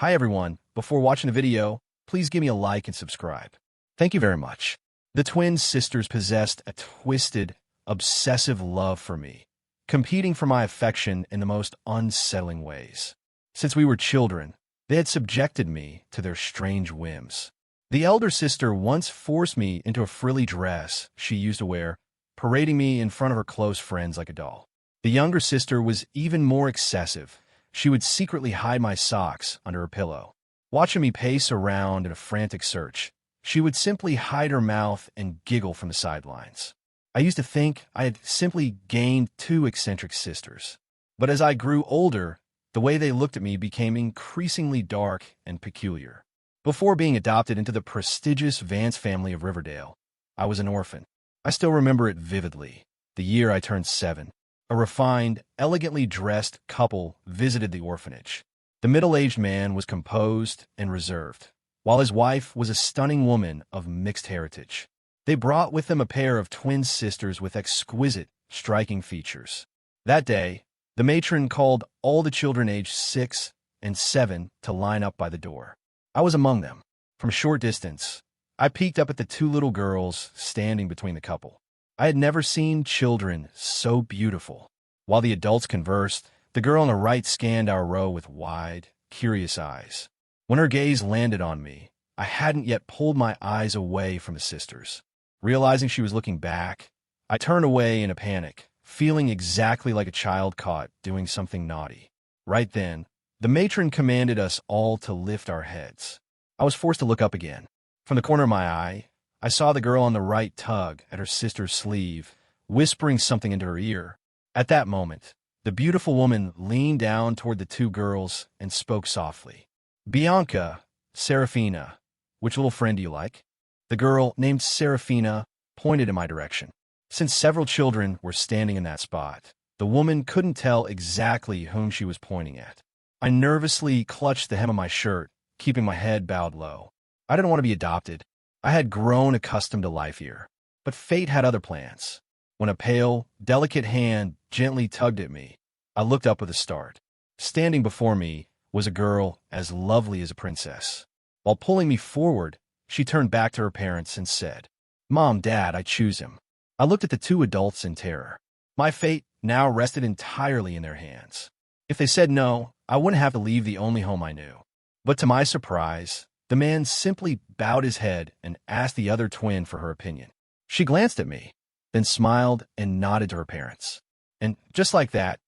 Hi everyone, before watching the video, please give me a like and subscribe. Thank you very much. The twin sisters possessed a twisted, obsessive love for me, competing for my affection in the most unsettling ways. Since we were children, they had subjected me to their strange whims. The elder sister once forced me into a frilly dress she used to wear, parading me in front of her close friends like a doll. The younger sister was even more excessive. She would secretly hide my socks under her pillow. Watching me pace around in a frantic search, she would simply hide her mouth and giggle from the sidelines. I used to think I had simply gained two eccentric sisters. But as I grew older, the way they looked at me became increasingly dark and peculiar. Before being adopted into the prestigious Vance family of Riverdale, I was an orphan. I still remember it vividly, the year I turned 7. A refined, elegantly dressed couple visited the orphanage. The middle-aged man was composed and reserved, while his wife was a stunning woman of mixed heritage. They brought with them a pair of twin sisters with exquisite, striking features. That day, the matron called all the children aged 6 and 7 to line up by the door. I was among them. From a short distance, I peeked up at the two little girls standing between the couple. I had never seen children so beautiful. While the adults conversed, the girl on the right scanned our row with wide, curious eyes. When her gaze landed on me, I hadn't yet pulled my eyes away from the sisters. Realizing she was looking back, I turned away in a panic, feeling exactly like a child caught doing something naughty. Right then, the matron commanded us all to lift our heads. I was forced to look up again. From the corner of my eye, I saw the girl on the right tug at her sister's sleeve, whispering something into her ear. At that moment, the beautiful woman leaned down toward the two girls and spoke softly. "Bianca, Serafina, which little friend do you like?" The girl, named Serafina, pointed in my direction. Since several children were standing in that spot, the woman couldn't tell exactly whom she was pointing at. I nervously clutched the hem of my shirt, keeping my head bowed low. I didn't want to be adopted. I had grown accustomed to life here, but fate had other plans. When a pale, delicate hand gently tugged at me, I looked up with a start. Standing before me was a girl as lovely as a princess. While pulling me forward, she turned back to her parents and said, "Mom, Dad, I choose him." I looked at the two adults in terror. My fate now rested entirely in their hands. If they said no, I wouldn't have to leave the only home I knew. But to my surprise, the man simply bowed his head and asked the other twin for her opinion. She glanced at me, then smiled and nodded to her parents. And just like that,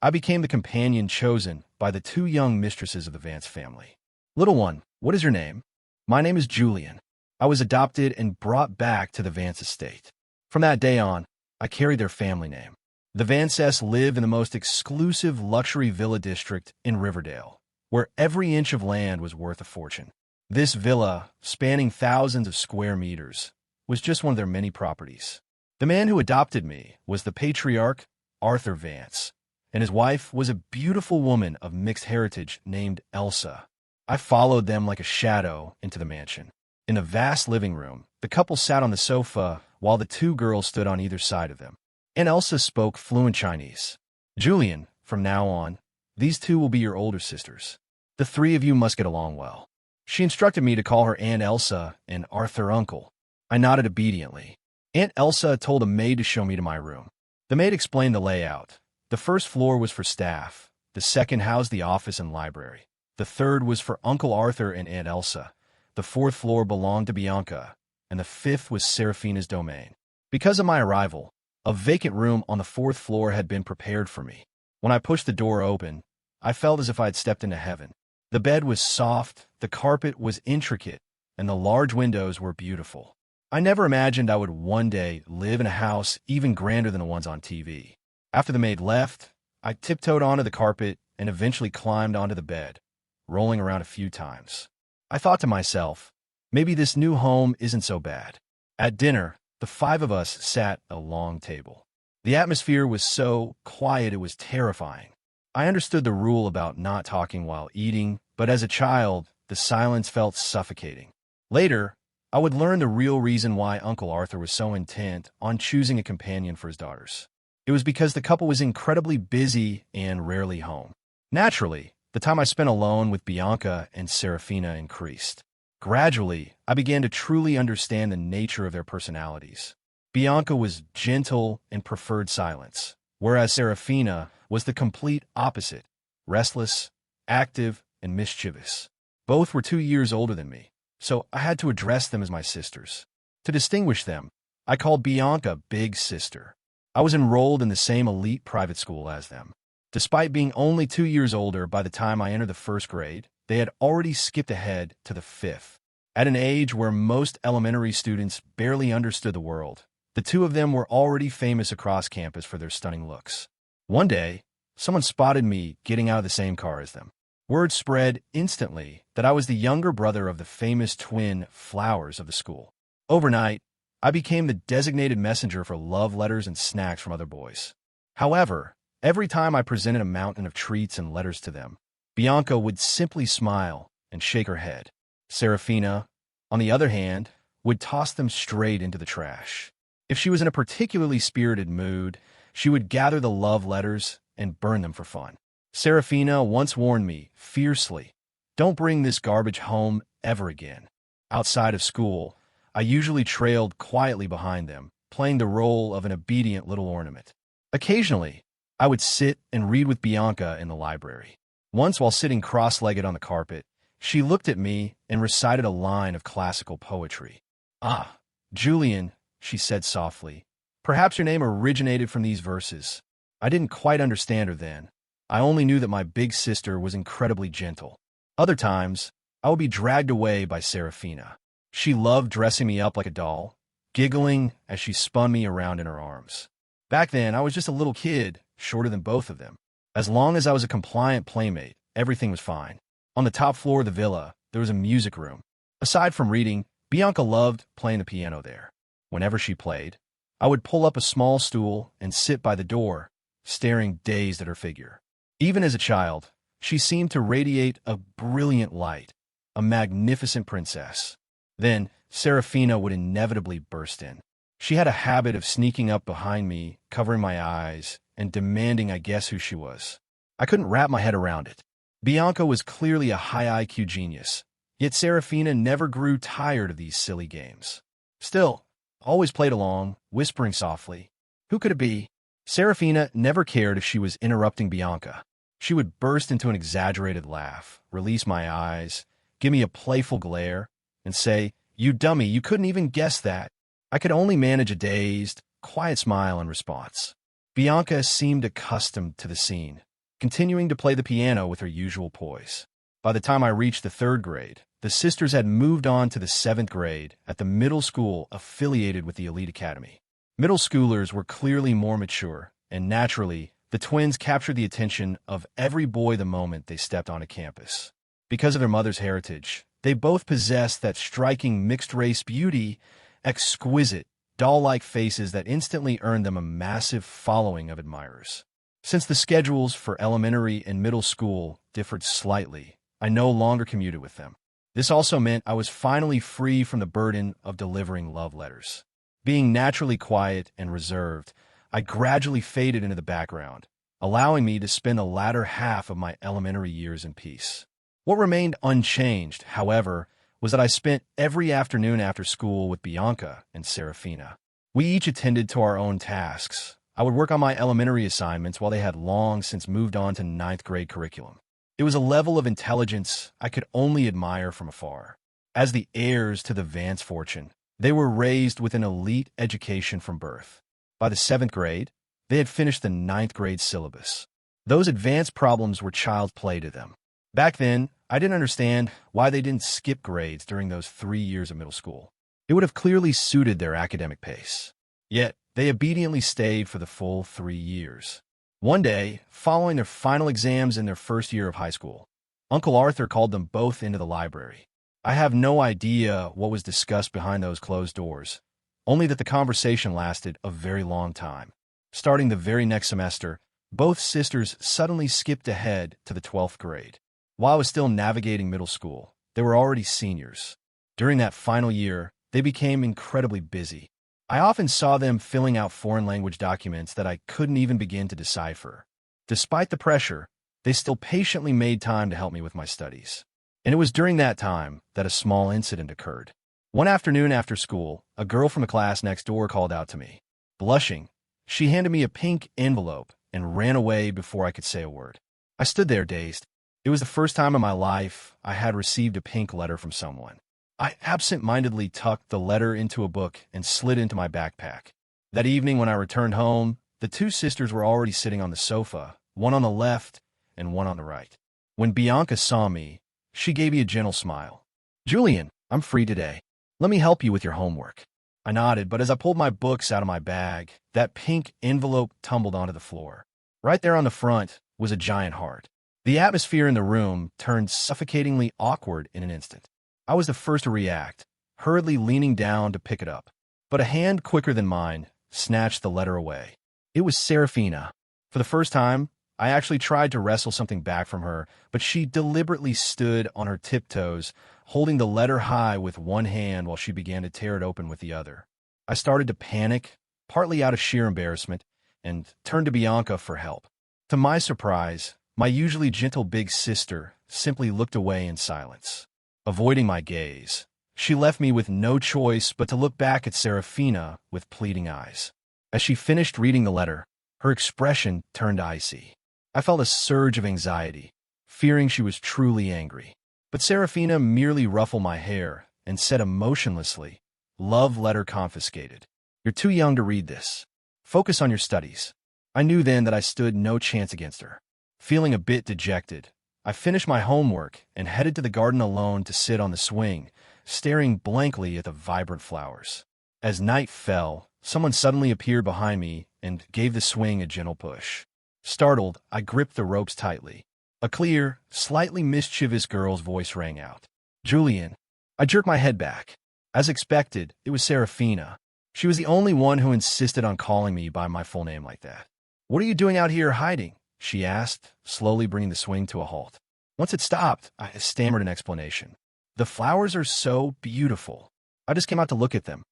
I became the companion chosen by the two young mistresses of the Vance family. "Little one, what is your name?" "My name is Julian." I was adopted and brought back to the Vance estate. From that day on, I carried their family name. The Vances live in the most exclusive luxury villa district in Riverdale, where every inch of land was worth a fortune. This villa, spanning thousands of square meters, was just one of their many properties. The man who adopted me was the patriarch, Arthur Vance, and his wife was a beautiful woman of mixed heritage named Elsa. I followed them like a shadow into the mansion. In the vast living room, the couple sat on the sofa while the two girls stood on either side of them. And Elsa spoke fluent Chinese. "Julian, from now on, these two will be your older sisters. The three of you must get along well." She instructed me to call her Aunt Elsa and Arthur uncle. I nodded obediently. Aunt Elsa told a maid to show me to my room. The maid explained the layout. The first floor was for staff. The second housed the office and library. The third was for Uncle Arthur and Aunt Elsa. The fourth floor belonged to Bianca, and the fifth was Serafina's domain. Because of my arrival, a vacant room on the fourth floor had been prepared for me. When I pushed the door open, I felt as if I had stepped into heaven. The bed was soft, the carpet was intricate, and the large windows were beautiful. I never imagined I would one day live in a house even grander than the ones on TV. After the maid left, I tiptoed onto the carpet and eventually climbed onto the bed, rolling around a few times. I thought to myself, maybe this new home isn't so bad. At dinner, the five of us sat at a long table. The atmosphere was so quiet it was terrifying. I understood the rule about not talking while eating, but as a child, the silence felt suffocating. Later, I would learn the real reason why Uncle Arthur was so intent on choosing a companion for his daughters. It was because the couple was incredibly busy and rarely home. Naturally, The time I spent alone with Bianca and Serafina increased. Gradually, I began to truly understand the nature of their personalities. Bianca was gentle and preferred silence, whereas Serafina was the complete opposite, restless, active, and mischievous. Both were 2 years older than me, so I had to address them as my sisters. To distinguish them, I called Bianca Big Sister. I was enrolled in the same elite private school as them. Despite being only 2 years older by the time I entered the first grade, they had already skipped ahead to the fifth. At an age where most elementary students barely understood the world, the two of them were already famous across campus for their stunning looks. One day, someone spotted me getting out of the same car as them. Word spread instantly that I was the younger brother of the famous twin flowers of the school. Overnight, I became the designated messenger for love letters and snacks from other boys. However, every time I presented a mountain of treats and letters to them, Bianca would simply smile and shake her head. Serafina, on the other hand, would toss them straight into the trash. If she was in a particularly spirited mood, she would gather the love letters and burn them for fun. Serafina once warned me fiercely, "Don't bring this garbage home ever again." Outside of school, I usually trailed quietly behind them, playing the role of an obedient little ornament. Occasionally, I would sit and read with Bianca in the library. Once, while sitting cross-legged on the carpet, she looked at me and recited a line of classical poetry. "Ah, Julian," she said softly, "perhaps your name originated from these verses." I didn't quite understand her then. I only knew that my big sister was incredibly gentle. Other times, I would be dragged away by Serafina. She loved dressing me up like a doll, giggling as she spun me around in her arms. Back then, I was just a little kid, shorter than both of them. As long as I was a compliant playmate, everything was fine. On the top floor of the villa, there was a music room. Aside from reading, Bianca loved playing the piano there. Whenever she played, I would pull up a small stool and sit by the door, staring dazed at her figure. Even as a child, she seemed to radiate a brilliant light, a magnificent princess. Then, Serafina would inevitably burst in. She had a habit of sneaking up behind me, covering my eyes, and demanding I guess who she was. I couldn't wrap my head around it. Bianca was clearly a high IQ genius, yet Serafina never grew tired of these silly games. Still, always played along, whispering softly. Who could it be? Serafina never cared if she was interrupting Bianca. She would burst into an exaggerated laugh, release my eyes, give me a playful glare, and say, "You dummy, you couldn't even guess that." I could only manage a dazed, quiet smile in response. Bianca seemed accustomed to the scene, continuing to play the piano with her usual poise. By the time I reached the third grade, the sisters had moved on to the seventh grade at the middle school affiliated with the elite academy. Middle schoolers were clearly more mature, and naturally, the twins captured the attention of every boy the moment they stepped onto campus. Because of their mother's heritage, they both possessed that striking mixed-race beauty, exquisite, doll-like faces that instantly earned them a massive following of admirers. Since the schedules for elementary and middle school differed slightly, I no longer commuted with them. This also meant I was finally free from the burden of delivering love letters. Being naturally quiet and reserved, I gradually faded into the background, allowing me to spend the latter half of my elementary years in peace. What remained unchanged, however, was that I spent every afternoon after school with Bianca and Serafina. We each attended to our own tasks. I would work on my elementary assignments while they had long since moved on to ninth grade curriculum. It was a level of intelligence I could only admire from afar. As the heirs to the Vance fortune, they were raised with an elite education from birth. By the seventh grade, they had finished the ninth grade syllabus. Those advanced problems were child's play to them. Back then, I didn't understand why they didn't skip grades during those 3 years of middle school. It would have clearly suited their academic pace. Yet, they obediently stayed for the full 3 years. One day, following their final exams in their first year of high school, Uncle Arthur called them both into the library. I have no idea what was discussed behind those closed doors, only that the conversation lasted a very long time. Starting the very next semester, both sisters suddenly skipped ahead to the 12th grade. While I was still navigating middle school, they were already seniors. During that final year, they became incredibly busy. I often saw them filling out foreign language documents that I couldn't even begin to decipher. Despite the pressure, they still patiently made time to help me with my studies. And it was during that time that a small incident occurred. One afternoon after school, a girl from the class next door called out to me. Blushing, she handed me a pink envelope and ran away before I could say a word. I stood there dazed. It was the first time in my life I had received a pink letter from someone. I absent-mindedly tucked the letter into a book and slid into my backpack. That evening when I returned home, the two sisters were already sitting on the sofa, one on the left and one on the right. When Bianca saw me, she gave me a gentle smile. "Julian, I'm free today. Let me help you with your homework." I nodded, but as I pulled my books out of my bag, that pink envelope tumbled onto the floor. Right there on the front was a giant heart. The atmosphere in the room turned suffocatingly awkward in an instant. I was the first to react, hurriedly leaning down to pick it up. But a hand quicker than mine snatched the letter away. It was Serafina. For the first time, I actually tried to wrestle something back from her, but she deliberately stood on her tiptoes, holding the letter high with one hand while she began to tear it open with the other. I started to panic, partly out of sheer embarrassment, and turned to Bianca for help. To my surprise, my usually gentle big sister simply looked away in silence. Avoiding my gaze, she left me with no choice but to look back at Serafina with pleading eyes. As she finished reading the letter, her expression turned icy. I felt a surge of anxiety, fearing she was truly angry. But Serafina merely ruffled my hair and said emotionlessly, "Love letter confiscated. You're too young to read this. Focus on your studies." I knew then that I stood no chance against her. Feeling a bit dejected, I finished my homework and headed to the garden alone to sit on the swing, staring blankly at the vibrant flowers. As night fell, someone suddenly appeared behind me and gave the swing a gentle push. Startled, I gripped the ropes tightly. A clear, slightly mischievous girl's voice rang out. "Julian." I jerked my head back. As expected, it was Serafina. She was the only one who insisted on calling me by my full name like that. "What are you doing out here hiding?" she asked, slowly bringing the swing to a halt. Once it stopped, I stammered an explanation. "The flowers are so beautiful. I just came out to look at them."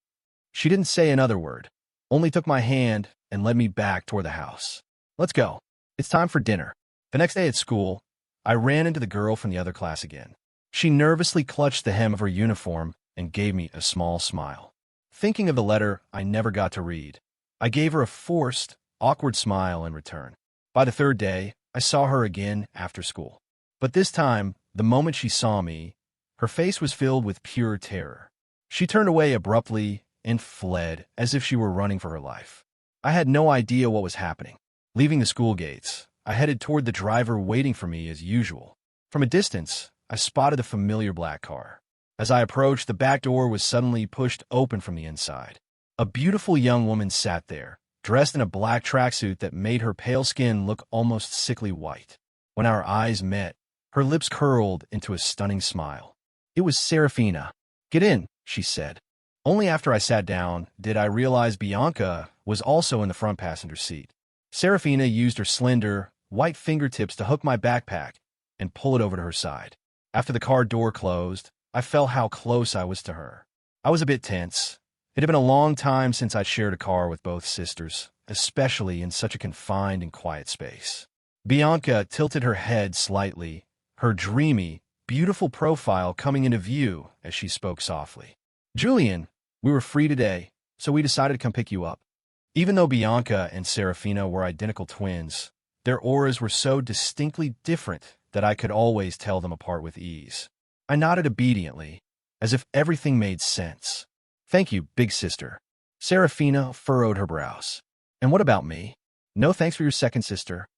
She didn't say another word, only took my hand and led me back toward the house. "Let's go. It's time for dinner." The next day at school, I ran into the girl from the other class again. She nervously clutched the hem of her uniform and gave me a small smile. Thinking of the letter I never got to read, I gave her a forced, awkward smile in return. By the third day, I saw her again after school. But this time, the moment she saw me, her face was filled with pure terror. She turned away abruptly and fled as if she were running for her life. I had no idea what was happening. Leaving the school gates, I headed toward the driver waiting for me as usual. From a distance, I spotted a familiar black car. As I approached, the back door was suddenly pushed open from the inside. A beautiful young woman sat there, dressed in a black tracksuit that made her pale skin look almost sickly white. When our eyes met, her lips curled into a stunning smile. It was Serafina. "Get in," she said. Only after I sat down did I realize Bianca was also in the front passenger seat. Serafina used her slender, white fingertips to hook my backpack and pull it over to her side. After the car door closed, I felt how close I was to her. I was a bit tense. It had been a long time since I'd shared a car with both sisters, especially in such a confined and quiet space. Bianca tilted her head slightly, her dreamy, beautiful profile coming into view as she spoke softly. "Julian, we were free today, so we decided to come pick you up." Even though Bianca and Serafina were identical twins, their auras were so distinctly different that I could always tell them apart with ease. I nodded obediently, as if everything made sense. "Thank you, big sister." Serafina furrowed her brows. "And what about me?" "No thanks for your second sister."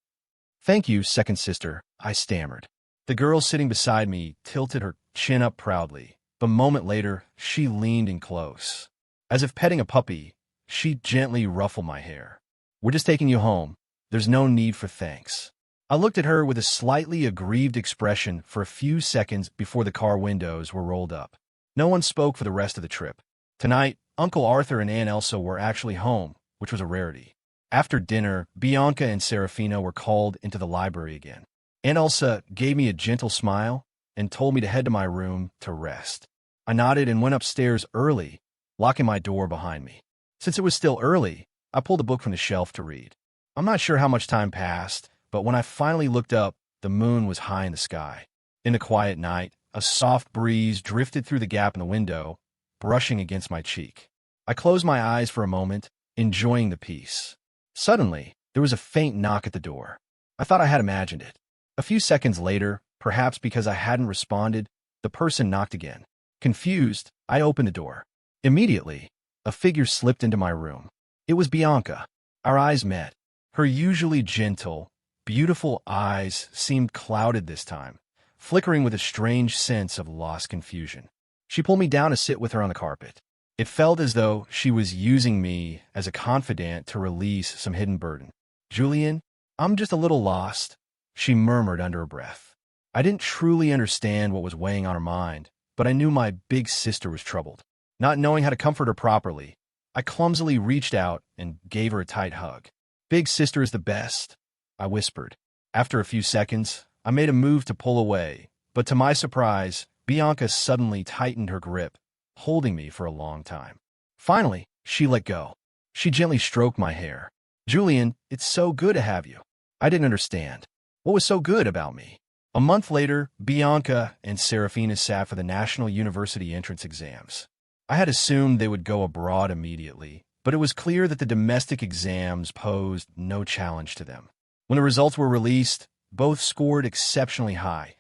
"Thank you, second sister," I stammered. The girl sitting beside me tilted her chin up proudly, but a moment later, she leaned in close. As if petting a puppy, she gently ruffled my hair. "We're just taking you home. There's no need for thanks." I looked at her with a slightly aggrieved expression for a few seconds before the car windows were rolled up. No one spoke for the rest of the trip. Tonight, Uncle Arthur and Aunt Elsa were actually home, which was a rarity. After dinner, Bianca and Serafina were called into the library again. Aunt Elsa gave me a gentle smile and told me to head to my room to rest. I nodded and went upstairs early, locking my door behind me. Since it was still early, I pulled a book from the shelf to read. I'm not sure how much time passed, but when I finally looked up, the moon was high in the sky. In the quiet night, a soft breeze drifted through the gap in the window, brushing against my cheek. I closed my eyes for a moment, enjoying the peace. Suddenly, there was a faint knock at the door. I thought I had imagined it. A few seconds later, perhaps because I hadn't responded, the person knocked again. Confused, I opened the door. Immediately, a figure slipped into my room. It was Bianca. Our eyes met. Her usually gentle, beautiful eyes seemed clouded this time, flickering with a strange sense of lost confusion. She pulled me down to sit with her on the carpet. It felt as though she was using me as a confidant to release some hidden burden. "Julian, I'm just a little lost," she murmured under her breath. I didn't truly understand what was weighing on her mind, but I knew my big sister was troubled. Not knowing how to comfort her properly, I clumsily reached out and gave her a tight hug. "Big sister is the best," I whispered. After a few seconds, I made a move to pull away, but to my surprise, Bianca suddenly tightened her grip, holding me for a long time. Finally, she let go. She gently stroked my hair. "Julian, it's so good to have you." I didn't understand. What was so good about me? A month later, Bianca and Serafina sat for the National University entrance exams. I had assumed they would go abroad immediately, but it was clear that the domestic exams posed no challenge to them. When the results were released, both scored exceptionally high,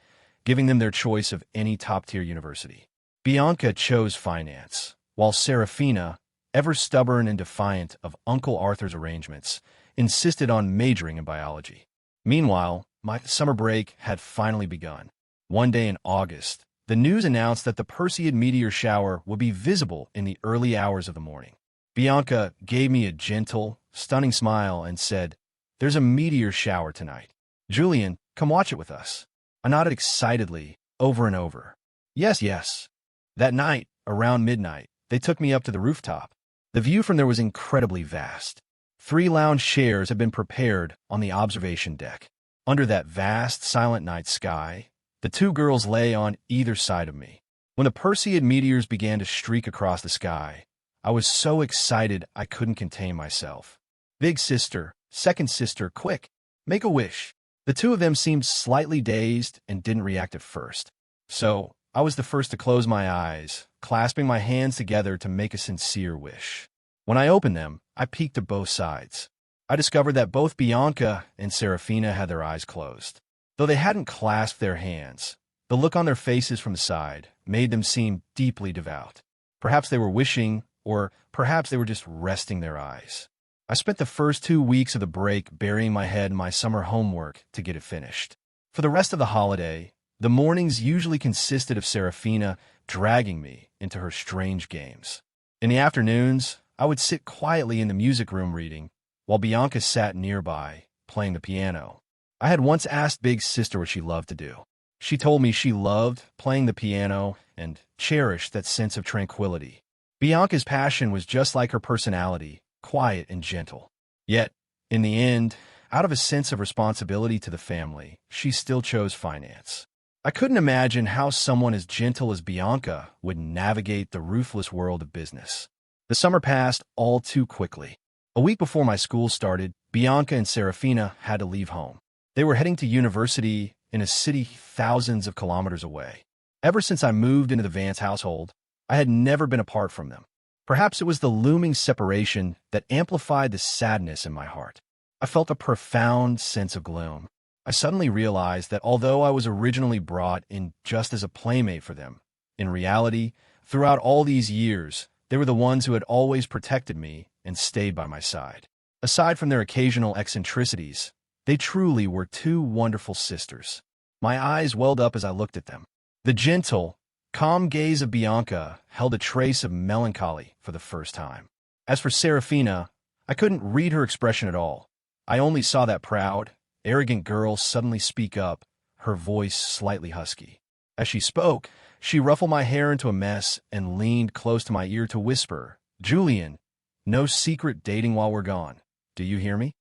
giving them their choice of any top-tier university. Bianca chose finance, while Serafina, ever stubborn and defiant of Uncle Arthur's arrangements, insisted on majoring in biology. Meanwhile, my summer break had finally begun. One day in August, the news announced that the Perseid meteor shower would be visible in the early hours of the morning. Bianca gave me a gentle, stunning smile and said, "There's a meteor shower tonight. Julian, come watch it with us." I nodded excitedly, over and over. "Yes, yes." That night, around midnight, they took me up to the rooftop. The view from there was incredibly vast. 3 lounge chairs had been prepared on the observation deck. Under that vast, silent night sky, the 2 girls lay on either side of me. When the Perseid meteors began to streak across the sky, I was so excited I couldn't contain myself. "Big sister, second sister, quick, make a wish." The 2 of them seemed slightly dazed and didn't react at first. So, I was the first to close my eyes, clasping my hands together to make a sincere wish. When I opened them, I peeked at both sides. I discovered that both Bianca and Serafina had their eyes closed. Though they hadn't clasped their hands, the look on their faces from the side made them seem deeply devout. Perhaps they were wishing, or perhaps they were just resting their eyes. I spent the first 2 weeks of the break burying my head in my summer homework to get it finished. For the rest of the holiday, the mornings usually consisted of Serafina dragging me into her strange games. In the afternoons, I would sit quietly in the music room reading, while Bianca sat nearby, playing the piano. I had once asked Big Sister what she loved to do. She told me she loved playing the piano and cherished that sense of tranquility. Bianca's passion was just like her personality, quiet and gentle. Yet, in the end, out of a sense of responsibility to the family, she still chose finance. I couldn't imagine how someone as gentle as Bianca would navigate the ruthless world of business. The summer passed all too quickly. A week before my school started, Bianca and Serafina had to leave home. They were heading to university in a city thousands of kilometers away. Ever since I moved into the Vance household, I had never been apart from them. Perhaps it was the looming separation that amplified the sadness in my heart. I felt a profound sense of gloom. I suddenly realized that although I was originally brought in just as a playmate for them, in reality, throughout all these years, they were the ones who had always protected me and stayed by my side. Aside from their occasional eccentricities, they truly were 2 wonderful sisters. My eyes welled up as I looked at them. The gentle, calm gaze of Bianca held a trace of melancholy for the first time. As for Serafina, I couldn't read her expression at all. I only saw that proud, arrogant girl suddenly speak up, her voice slightly husky. As she spoke, she ruffled my hair into a mess and leaned close to my ear to whisper, "Julian, no secret dating while we're gone. Do you hear me?"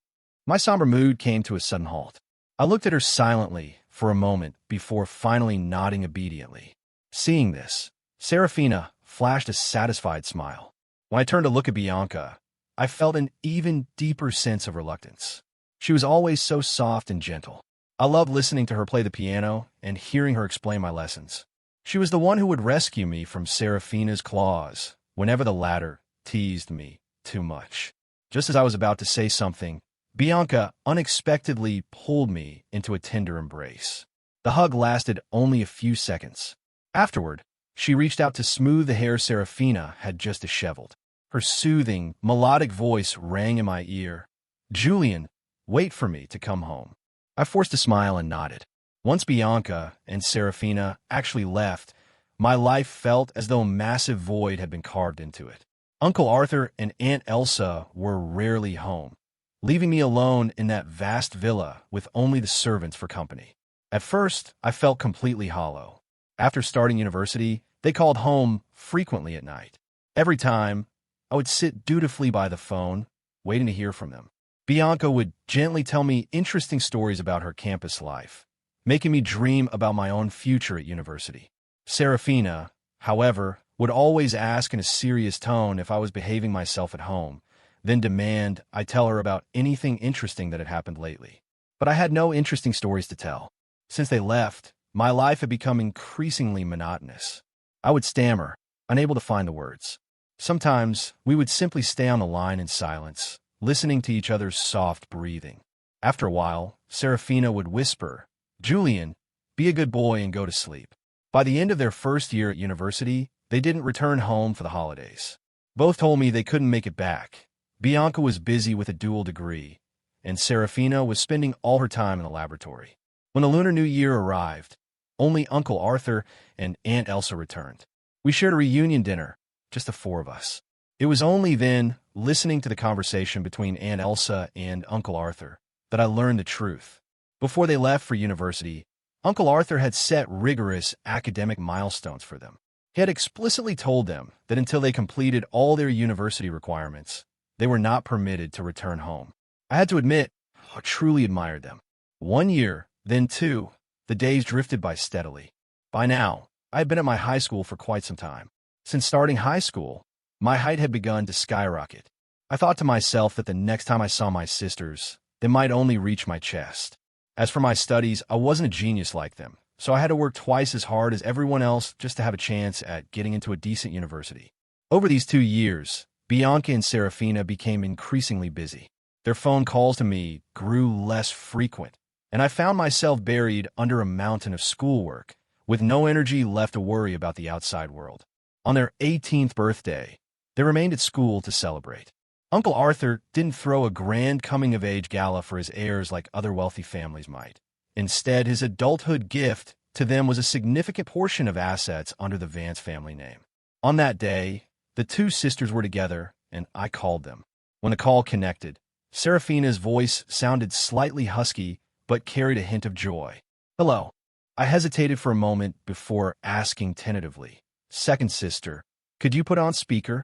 My somber mood came to a sudden halt. I looked at her silently for a moment before finally nodding obediently. Seeing this, Serafina flashed a satisfied smile. When I turned to look at Bianca, I felt an even deeper sense of reluctance. She was always so soft and gentle. I loved listening to her play the piano and hearing her explain my lessons. She was the one who would rescue me from Serafina's claws whenever the latter teased me too much. Just as I was about to say something, Bianca unexpectedly pulled me into a tender embrace. The hug lasted only a few seconds. Afterward, she reached out to smooth the hair Serafina had just disheveled. Her soothing, melodic voice rang in my ear. "Julian, wait for me to come home." I forced a smile and nodded. Once Bianca and Serafina actually left, my life felt as though a massive void had been carved into it. Uncle Arthur and Aunt Elsa were rarely home, leaving me alone in that vast villa with only the servants for company. At first, I felt completely hollow. After starting university, they called home frequently at night. Every time, I would sit dutifully by the phone, waiting to hear from them. Bianca would gently tell me interesting stories about her campus life, making me dream about my own future at university. Serafina, however, would always ask in a serious tone if I was behaving myself at home, then demand I tell her about anything interesting that had happened lately. But I had no interesting stories to tell. Since they left, my life had become increasingly monotonous. I would stammer, unable to find the words. Sometimes, we would simply stay on the line in silence, listening to each other's soft breathing. After a while, Serafina would whisper, "Julian, be a good boy and go to sleep." By the end of their first year at university, they didn't return home for the holidays. Both told me they couldn't make it back. Bianca was busy with a dual degree, and Serafina was spending all her time in the laboratory. When the Lunar New Year arrived, only Uncle Arthur and Aunt Elsa returned. We shared a reunion dinner, just the four of us. It was only then, listening to the conversation between Aunt Elsa and Uncle Arthur, that I learned the truth. Before they left for university, Uncle Arthur had set rigorous academic milestones for them. He had explicitly told them that until they completed all their university requirements, they were not permitted to return home. I had to admit, I truly admired them. 1 year, then 2, the days drifted by steadily. By now, I had been at my high school for quite some time. Since starting high school, my height had begun to skyrocket. I thought to myself that the next time I saw my sisters, they might only reach my chest. As for my studies, I wasn't a genius like them, so I had to work twice as hard as everyone else just to have a chance at getting into a decent university. Over these 2 years, Bianca and Serafina became increasingly busy. Their phone calls to me grew less frequent, and I found myself buried under a mountain of schoolwork, with no energy left to worry about the outside world. On their 18th birthday, they remained at school to celebrate. Uncle Arthur didn't throw a grand coming-of-age gala for his heirs like other wealthy families might. Instead, his adulthood gift to them was a significant portion of assets under the Vance family name. On that day, the two sisters were together, and I called them. When the call connected, Serafina's voice sounded slightly husky, but carried a hint of joy. "Hello." I hesitated for a moment before asking tentatively, "Second sister, could you put on speaker?"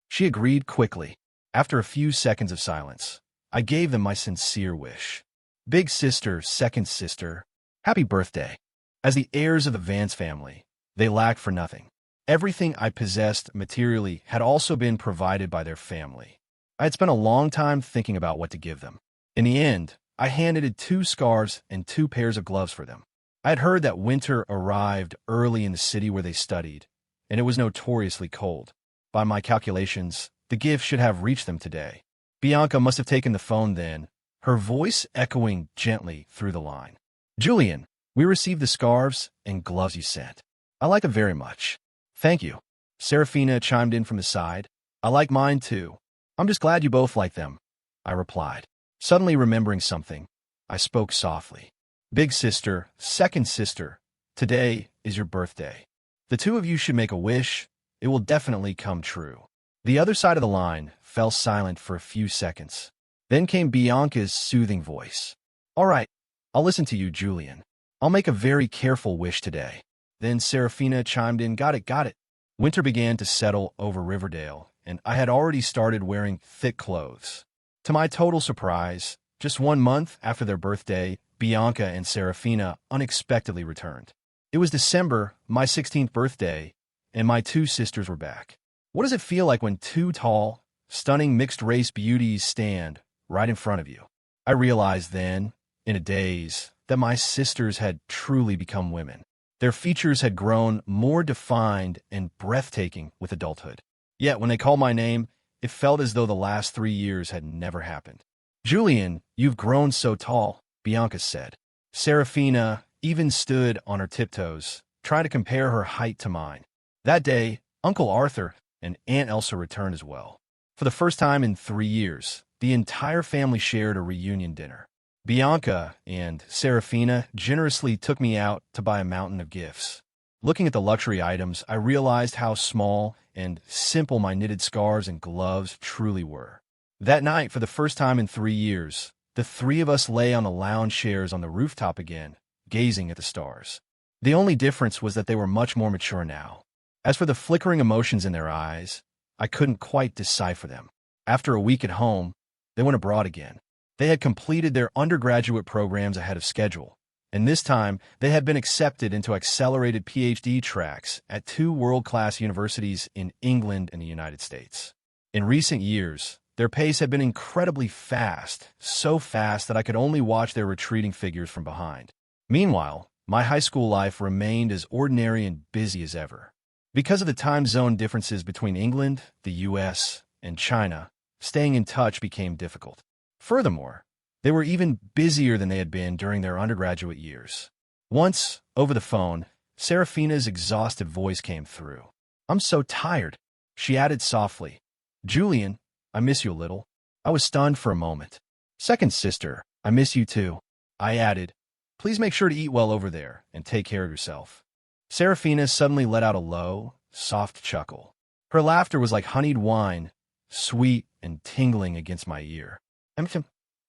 She agreed quickly. After a few seconds of silence, I gave them my sincere wish. "Big sister, second sister, happy birthday." As the heirs of the Vance family, they lacked for nothing. Everything I possessed materially had also been provided by their family. I had spent a long time thinking about what to give them. In the end, I handed 2 scarves and 2 pairs of gloves for them. I had heard that winter arrived early in the city where they studied, and it was notoriously cold. By my calculations, the gift should have reached them today. Bianca must have taken the phone then, her voice echoing gently through the line. "Julian, we received the scarves and gloves you sent. I like them very much." "Thank you." Serafina chimed in from the side. "I like mine too. I'm just glad you both like them," I replied. Suddenly remembering something, I spoke softly. "Big sister, second sister, today is your birthday. The 2 of you should make a wish. It will definitely come true." The other side of the line fell silent for a few seconds. Then came Bianca's soothing voice. "All right, I'll listen to you, Julian. I'll make a very careful wish today." Then Serafina chimed in, Got it. Winter began to settle over Riverdale, and I had already started wearing thick clothes. To my total surprise, just 1 month after their birthday, Bianca and Serafina unexpectedly returned. It was December, my 16th birthday, and my 2 sisters were back. What does it feel like when 2 tall, stunning mixed-race beauties stand right in front of you? I realized then, in a daze, that my sisters had truly become women. Their features had grown more defined and breathtaking with adulthood. Yet, when they called my name, it felt as though the last 3 years had never happened. "Julian, you've grown so tall," Bianca said. Serafina even stood on her tiptoes, trying to compare her height to mine. That day, Uncle Arthur and Aunt Elsa returned as well. For the first time in 3 years, the entire family shared a reunion dinner. Bianca and Serafina generously took me out to buy a mountain of gifts. Looking at the luxury items, I realized how small and simple my knitted scarves and gloves truly were. That night, for the first time in 3 years, the three of us lay on the lounge chairs on the rooftop again, gazing at the stars. The only difference was that they were much more mature now. As for the flickering emotions in their eyes, I couldn't quite decipher them. After a week at home, they went abroad again. They had completed their undergraduate programs ahead of schedule, and this time they had been accepted into accelerated PhD tracks at 2 world-class universities in England and the United States. In recent years, their pace had been incredibly fast, so fast that I could only watch their retreating figures from behind. Meanwhile, my high school life remained as ordinary and busy as ever. Because of the time zone differences between England, the US, and China, staying in touch became difficult. Furthermore, they were even busier than they had been during their undergraduate years. Once, over the phone, Serafina's exhausted voice came through. "I'm so tired," she added softly. "Julian, I miss you a little." I was stunned for a moment. "Second sister, I miss you too," I added. "Please make sure to eat well over there and take care of yourself." Serafina suddenly let out a low, soft chuckle. Her laughter was like honeyed wine, sweet and tingling against my ear.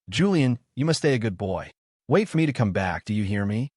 "Julian, you must stay a good boy. Wait for me to come back, do you hear me?"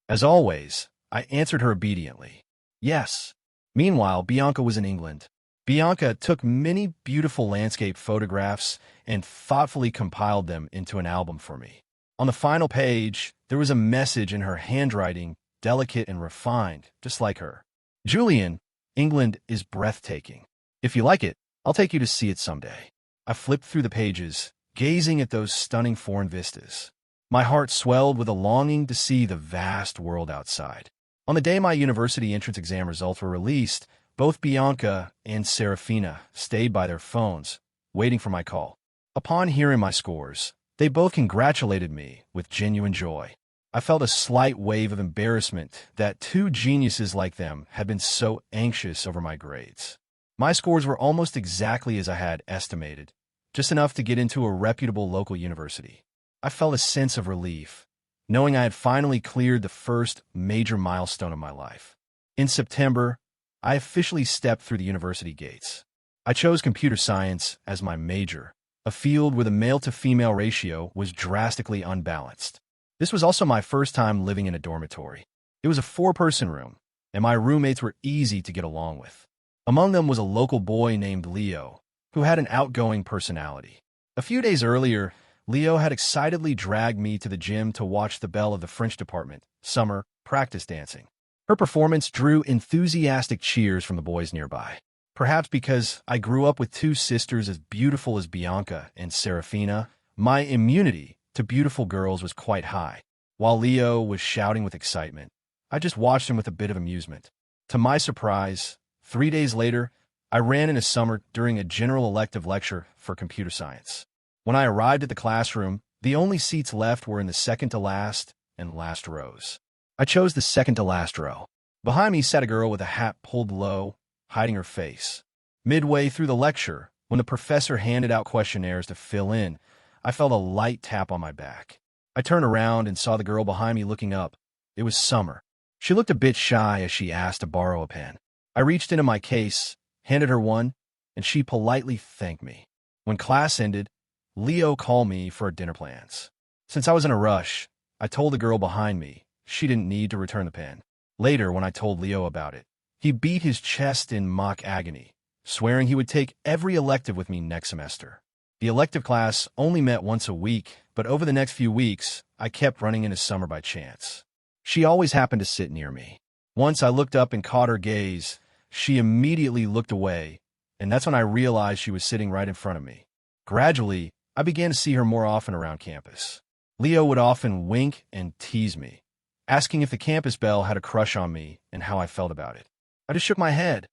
As always, I answered her obediently. "Yes." Meanwhile, Bianca was in England. Bianca took many beautiful landscape photographs and thoughtfully compiled them into an album for me. On the final page, there was a message in her handwriting, delicate and refined, just like her. "Julian, England is breathtaking. If you like it, I'll take you to see it someday." I flipped through the pages, gazing at those stunning foreign vistas. My heart swelled with a longing to see the vast world outside. On the day my university entrance exam results were released, both Bianca and Serafina stayed by their phones, waiting for my call. Upon hearing my scores, they both congratulated me with genuine joy. I felt a slight wave of embarrassment that 2 geniuses like them had been so anxious over my grades. My scores were almost exactly as I had estimated, just enough to get into a reputable local university. I felt a sense of relief, knowing I had finally cleared the first major milestone of my life. In September, I officially stepped through the university gates. I chose computer science as my major, a field where the male-to-female ratio was drastically unbalanced. This was also my first time living in a dormitory. It was a 4-person room, and my roommates were easy to get along with. Among them was a local boy named Leo, who had an outgoing personality. A few days earlier, Leo had excitedly dragged me to the gym to watch the belle of the French department, Summer, practice dancing. Her performance drew enthusiastic cheers from the boys nearby. Perhaps because I grew up with 2 sisters as beautiful as Bianca and Serafina, my immunity to beautiful girls was quite high. While Leo was shouting with excitement, I just watched him with a bit of amusement. To my surprise, 3 days later, I ran into Summer during a general elective lecture for computer science. When I arrived at the classroom, the only seats left were in the second-to-last and last rows. I chose the second-to-last row. Behind me sat a girl with a hat pulled low, hiding her face. Midway through the lecture, when the professor handed out questionnaires to fill in, I felt a light tap on my back. I turned around and saw the girl behind me looking up. It was Summer. She looked a bit shy as she asked to borrow a pen. I reached into my case, handed her one, and she politely thanked me. When class ended, Leo called me for our dinner plans. Since I was in a rush, I told the girl behind me she didn't need to return the pen. Later, when I told Leo about it, he beat his chest in mock agony, swearing he would take every elective with me next semester. The elective class only met once a week, but over the next few weeks, I kept running into Summer by chance. She always happened to sit near me. Once I looked up and caught her gaze, she immediately looked away, and that's when I realized she was sitting right in front of me. Gradually, I began to see her more often around campus. Leo would often wink and tease me, asking if the campus belle had a crush on me and how I felt about it. I just shook my head.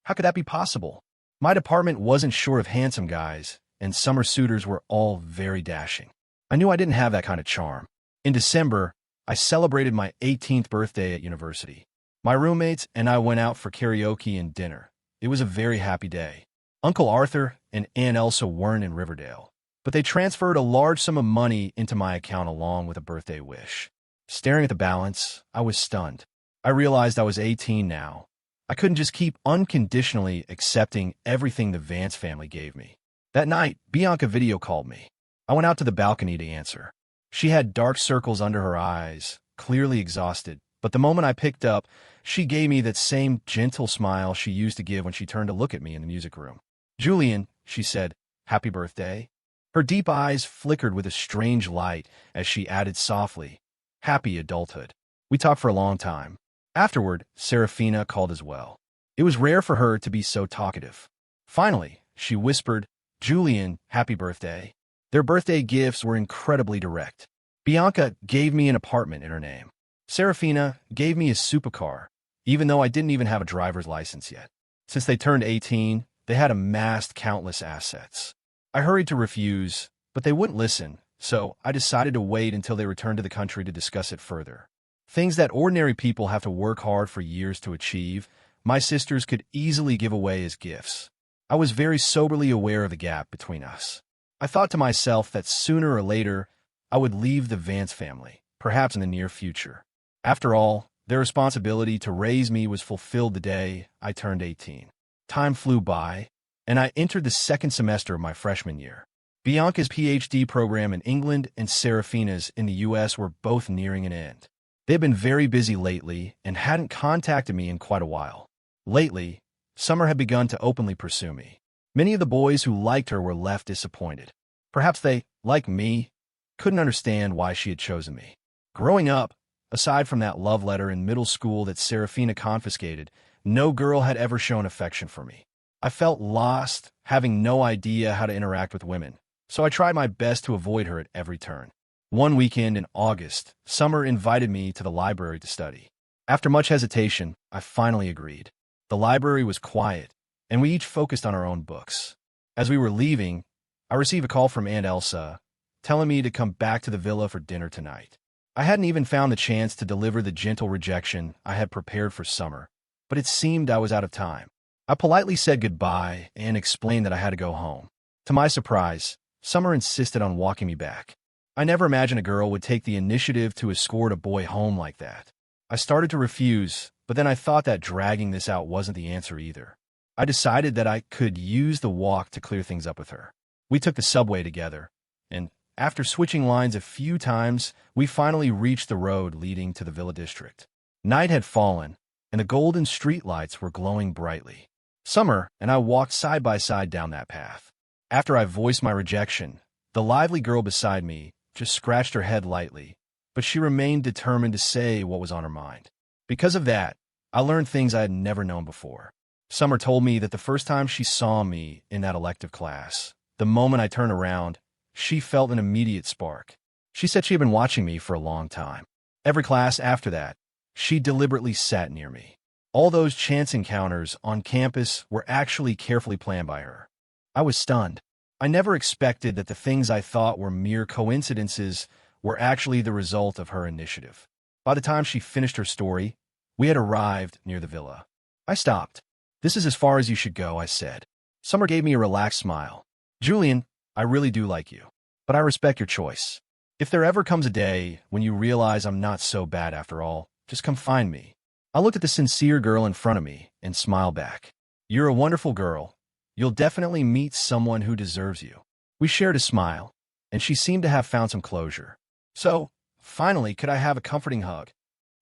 How could that be possible? My department wasn't short of handsome guys, and summer suitors were all very dashing. I knew I didn't have that kind of charm. In December, I celebrated my 18th birthday at university. My roommates and I went out for karaoke and dinner. It was a very happy day. Uncle Arthur and Aunt Elsa weren't in Riverdale, but they transferred a large sum of money into my account along with a birthday wish. Staring at the balance, I was stunned. I realized I was 18 now. I couldn't just keep unconditionally accepting everything the Vance family gave me. That night, Bianca video called me. I went out to the balcony to answer. She had dark circles under her eyes, clearly exhausted, but the moment I picked up, she gave me that same gentle smile she used to give when she turned to look at me in the music room. "Julian," she said, "happy birthday." Her deep eyes flickered with a strange light as she added softly, "Happy adulthood." We talked for a long time. Afterward, Serafina called as well. It was rare for her to be so talkative. Finally, she whispered, "Julian, happy birthday." Their birthday gifts were incredibly direct. Bianca gave me an apartment in her name. Serafina gave me a supercar, even though I didn't even have a driver's license yet. Since they turned 18, they had amassed countless assets. I hurried to refuse, but they wouldn't listen, so I decided to wait until they returned to the country to discuss it further. Things that ordinary people have to work hard for years to achieve, my sisters could easily give away as gifts. I was very soberly aware of the gap between us. I thought to myself that sooner or later, I would leave the Vance family, perhaps in the near future. After all, their responsibility to raise me was fulfilled the day I turned 18. Time flew by, and I entered the second semester of my freshman year. Bianca's PhD program in England and Serafina's in the US were both nearing an end. They had been very busy lately and hadn't contacted me in quite a while. Lately, Summer had begun to openly pursue me. Many of the boys who liked her were left disappointed. Perhaps they, like me, couldn't understand why she had chosen me. Growing up, aside from that love letter in middle school that Serafina confiscated, no girl had ever shown affection for me. I felt lost, having no idea how to interact with women, so I tried my best to avoid her at every turn. One weekend in August, Summer invited me to the library to study. After much hesitation, I finally agreed. The library was quiet, and we each focused on our own books. As we were leaving, I received a call from Aunt Elsa, telling me to come back to the villa for dinner tonight. I hadn't even found the chance to deliver the gentle rejection I had prepared for Summer, but it seemed I was out of time. I politely said goodbye and explained that I had to go home. To my surprise, Summer insisted on walking me back. I never imagined a girl would take the initiative to escort a boy home like that. I started to refuse, but then I thought that dragging this out wasn't the answer either. I decided that I could use the walk to clear things up with her. We took the subway together, and after switching lines a few times, we finally reached the road leading to the Villa District. Night had fallen, and the golden streetlights were glowing brightly. Summer and I walked side by side down that path. After I voiced my rejection, the lively girl beside me just scratched her head lightly, but she remained determined to say what was on her mind. Because of that, I learned things I had never known before. Summer told me that the first time she saw me in that elective class, the moment I turned around, she felt an immediate spark. She said she had been watching me for a long time. Every class after that, she deliberately sat near me. All those chance encounters on campus were actually carefully planned by her. I was stunned. I never expected that the things I thought were mere coincidences were actually the result of her initiative. By the time she finished her story, we had arrived near the villa. I stopped. "This is as far as you should go," I said. Summer gave me a relaxed smile. "Julian, I really do like you, but I respect your choice. If there ever comes a day when you realize I'm not so bad after all, just come find me." I looked at the sincere girl in front of me and smiled back. "You're a wonderful girl. You'll definitely meet someone who deserves you." We shared a smile, and she seemed to have found some closure. "So, finally, could I have a comforting hug?"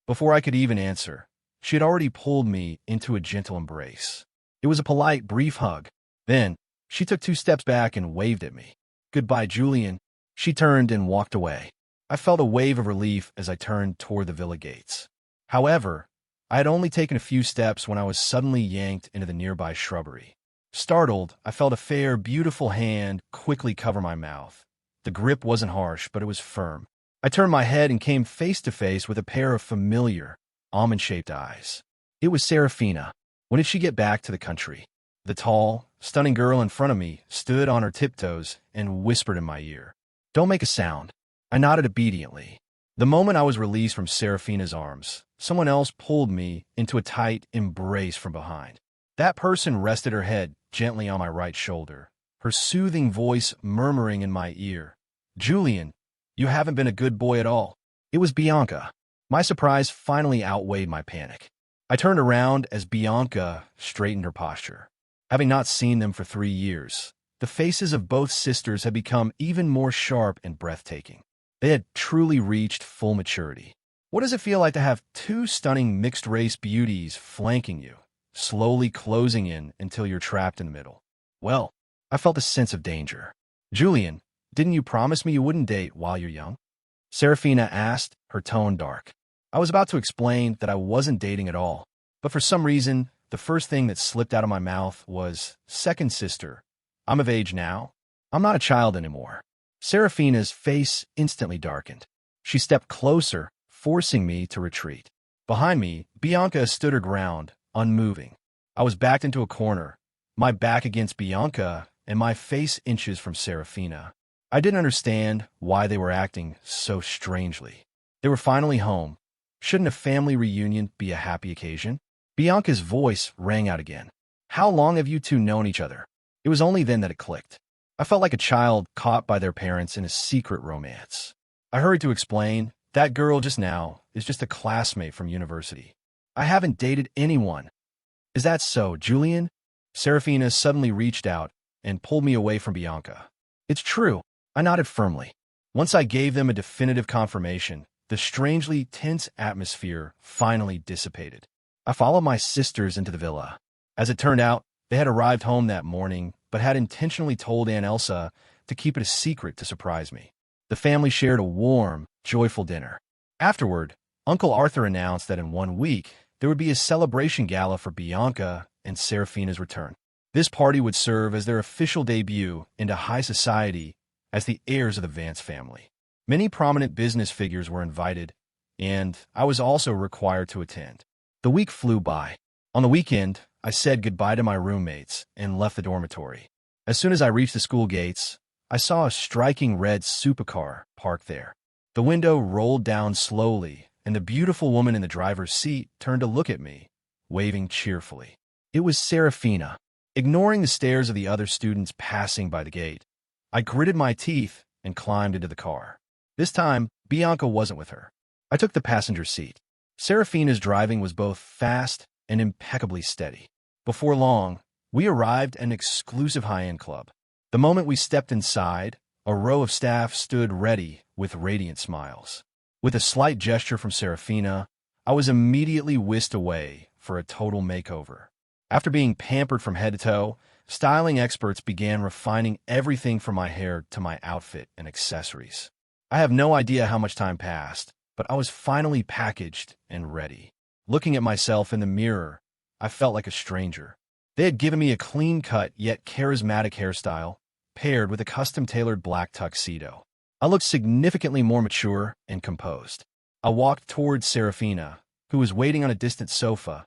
Before I could even answer, she had already pulled me into a gentle embrace. It was a polite, brief hug. Then, she took 2 steps back and waved at me. "Goodbye, Julian." She turned and walked away. I felt a wave of relief as I turned toward the villa gates. However, I had only taken a few steps when I was suddenly yanked into the nearby shrubbery. Startled, I felt a fair, beautiful hand quickly cover my mouth. The grip wasn't harsh, but it was firm. I turned my head and came face to face with a pair of familiar, almond-shaped eyes. It was Serafina. When did she get back to the country? The tall, stunning girl in front of me stood on her tiptoes and whispered in my ear, "Don't make a sound." I nodded obediently. The moment I was released from Serafina's arms, someone else pulled me into a tight embrace from behind. That person rested her head gently on my right shoulder, her soothing voice murmuring in my ear, "Julian, you haven't been a good boy at all." It was Bianca. My surprise finally outweighed my panic. I turned around as Bianca straightened her posture. Having not seen them for 3 years, the faces of both sisters had become even more sharp and breathtaking. They had truly reached full maturity. What does it feel like to have two stunning mixed-race beauties flanking you, slowly closing in until you're trapped in the middle? Well, I felt a sense of danger. "Julian, didn't you promise me you wouldn't date while you're young?" Serafina asked, her tone dark. I was about to explain that I wasn't dating at all, but for some reason, the first thing that slipped out of my mouth was, "Second sister, I'm of age now. I'm not a child anymore." Serafina's face instantly darkened. She stepped closer, forcing me to retreat. Behind me, Bianca stood her ground, unmoving. I was backed into a corner, my back against Bianca and my face inches from Serafina. I didn't understand why they were acting so strangely. They were finally home. Shouldn't a family reunion be a happy occasion? Bianca's voice rang out again. "How long have you two known each other?" It was only then that it clicked. I felt like a child caught by their parents in a secret romance. I hurried to explain, "That girl just now is just a classmate from university. I haven't dated anyone." "Is that so, Julian?" Serafina suddenly reached out and pulled me away from Bianca. "It's true." I nodded firmly. Once I gave them a definitive confirmation, the strangely tense atmosphere finally dissipated. I followed my sisters into the villa. As it turned out, they had arrived home that morning, but had intentionally told Aunt Elsa to keep it a secret to surprise me. The family shared a warm, joyful dinner. Afterward, Uncle Arthur announced that in 1 week, there would be a celebration gala for Bianca and Serafina's return. This party would serve as their official debut into high society as the heirs of the Vance family. Many prominent business figures were invited, and I was also required to attend. The week flew by. On the weekend, I said goodbye to my roommates and left the dormitory. As soon as I reached the school gates, I saw a striking red supercar parked there. The window rolled down slowly, and the beautiful woman in the driver's seat turned to look at me, waving cheerfully. It was Serafina. Ignoring the stares of the other students passing by the gate, I gritted my teeth and climbed into the car. This time, Bianca wasn't with her. I took the passenger seat. Serafina's driving was both fast and impeccably steady. Before long, we arrived at an exclusive high-end club. The moment we stepped inside, a row of staff stood ready with radiant smiles. With a slight gesture from Serafina, I was immediately whisked away for a total makeover. After being pampered from head to toe, styling experts began refining everything from my hair to my outfit and accessories. I have no idea how much time passed, but I was finally packaged and ready. Looking at myself in the mirror, I felt like a stranger. They had given me a clean-cut yet charismatic hairstyle, paired with a custom-tailored black tuxedo. I looked significantly more mature and composed. I walked towards Serafina, who was waiting on a distant sofa,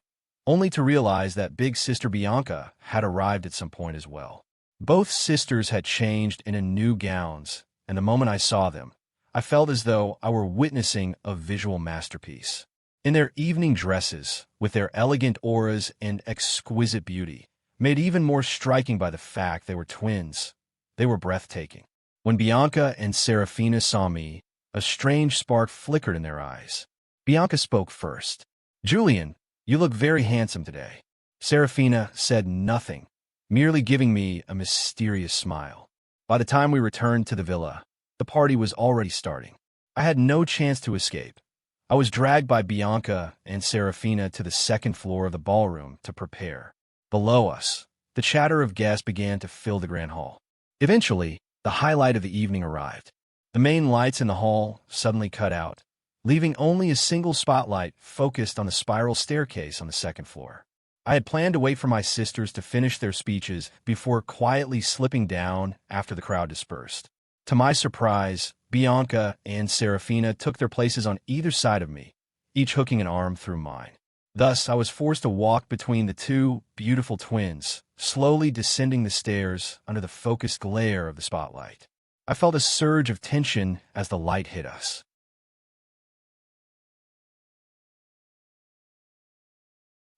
only to realize that big sister Bianca had arrived at some point as well. Both sisters had changed into new gowns, and the moment I saw them, I felt as though I were witnessing a visual masterpiece. In their evening dresses, with their elegant auras and exquisite beauty, made even more striking by the fact they were twins, they were breathtaking. When Bianca and Serafina saw me, a strange spark flickered in their eyes. Bianca spoke first. "Julian, you look very handsome today." Serafina said nothing, merely giving me a mysterious smile. By the time we returned to the villa, the party was already starting. I had no chance to escape. I was dragged by Bianca and Serafina to the second floor of the ballroom to prepare. Below us, the chatter of guests began to fill the grand hall. Eventually, the highlight of the evening arrived. The main lights in the hall suddenly cut out, leaving only a single spotlight focused on the spiral staircase on the second floor. I had planned to wait for my sisters to finish their speeches before quietly slipping down after the crowd dispersed. To my surprise, Bianca and Serafina took their places on either side of me, each hooking an arm through mine. Thus, I was forced to walk between the two beautiful twins, slowly descending the stairs under the focused glare of the spotlight. I felt a surge of tension as the light hit us.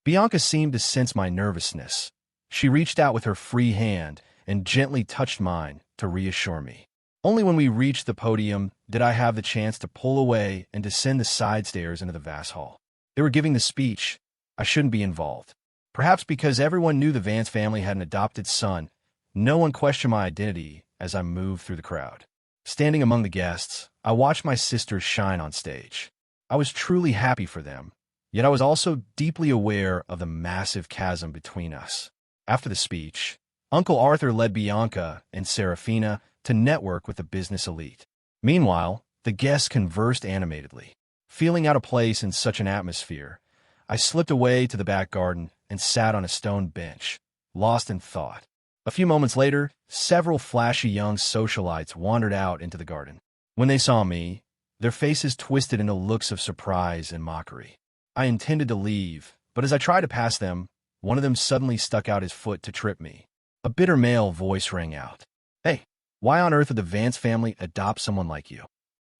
Bianca seemed to sense my nervousness. She reached out with her free hand and gently touched mine to reassure me. Only when we reached the podium did I have the chance to pull away and descend the side stairs into the vast hall. They were giving the speech. I shouldn't be involved. Perhaps because everyone knew the Vance family had an adopted son, no one questioned my identity as I moved through the crowd. Standing among the guests, I watched my sisters shine on stage. I was truly happy for them, yet I was also deeply aware of the massive chasm between us. After the speech, Uncle Arthur led Bianca and Serafina to network with the business elite. Meanwhile, the guests conversed animatedly. Feeling out of place in such an atmosphere, I slipped away to the back garden and sat on a stone bench, lost in thought. A few moments later, several flashy young socialites wandered out into the garden. When they saw me, their faces twisted into looks of surprise and mockery. I intended to leave, but as I tried to pass them, one of them suddenly stuck out his foot to trip me. A bitter male voice rang out. "Hey, why on earth would the Vance family adopt someone like you?"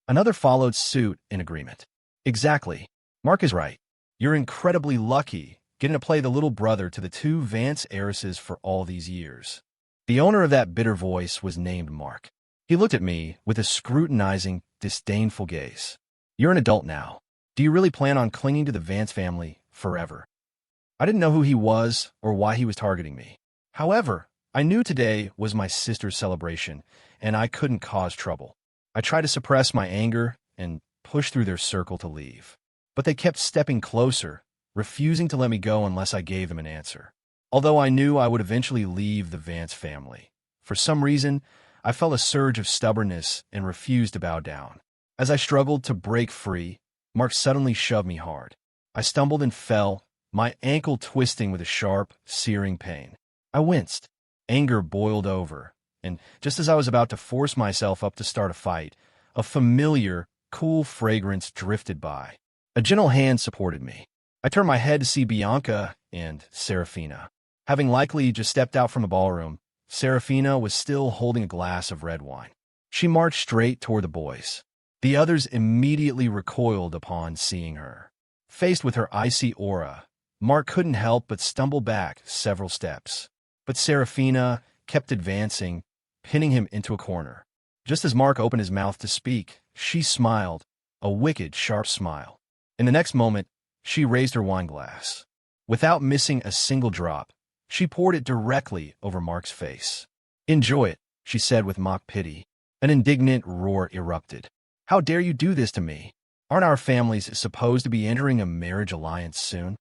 Another followed suit in agreement. "Exactly. Mark is right. You're incredibly lucky getting to play the little brother to the two Vance heiresses for all these years." The owner of that bitter voice was named Mark. He looked at me with a scrutinizing, disdainful gaze. "You're an adult now. Do you really plan on clinging to the Vance family forever?" I didn't know who he was or why he was targeting me. However, I knew today was my sister's celebration, and I couldn't cause trouble. I tried to suppress my anger and push through their circle to leave. But they kept stepping closer, refusing to let me go unless I gave them an answer. Although I knew I would eventually leave the Vance family, for some reason, I felt a surge of stubbornness and refused to bow down. As I struggled to break free, Mark suddenly shoved me hard. I stumbled and fell, my ankle twisting with a sharp, searing pain. I winced. Anger boiled over, and just as I was about to force myself up to start a fight, a familiar, cool fragrance drifted by. A gentle hand supported me. I turned my head to see Bianca and Serafina. Having likely just stepped out from the ballroom, Serafina was still holding a glass of red wine. She marched straight toward the boys. The others immediately recoiled upon seeing her. Faced with her icy aura, Mark couldn't help but stumble back several steps. But Serafina kept advancing, pinning him into a corner. Just as Mark opened his mouth to speak, she smiled, a wicked, sharp smile. In the next moment, she raised her wine glass. Without missing a single drop, she poured it directly over Mark's face. "Enjoy it," she said with mock pity. An indignant roar erupted. "How dare you do this to me? Aren't our families supposed to be entering a marriage alliance soon?"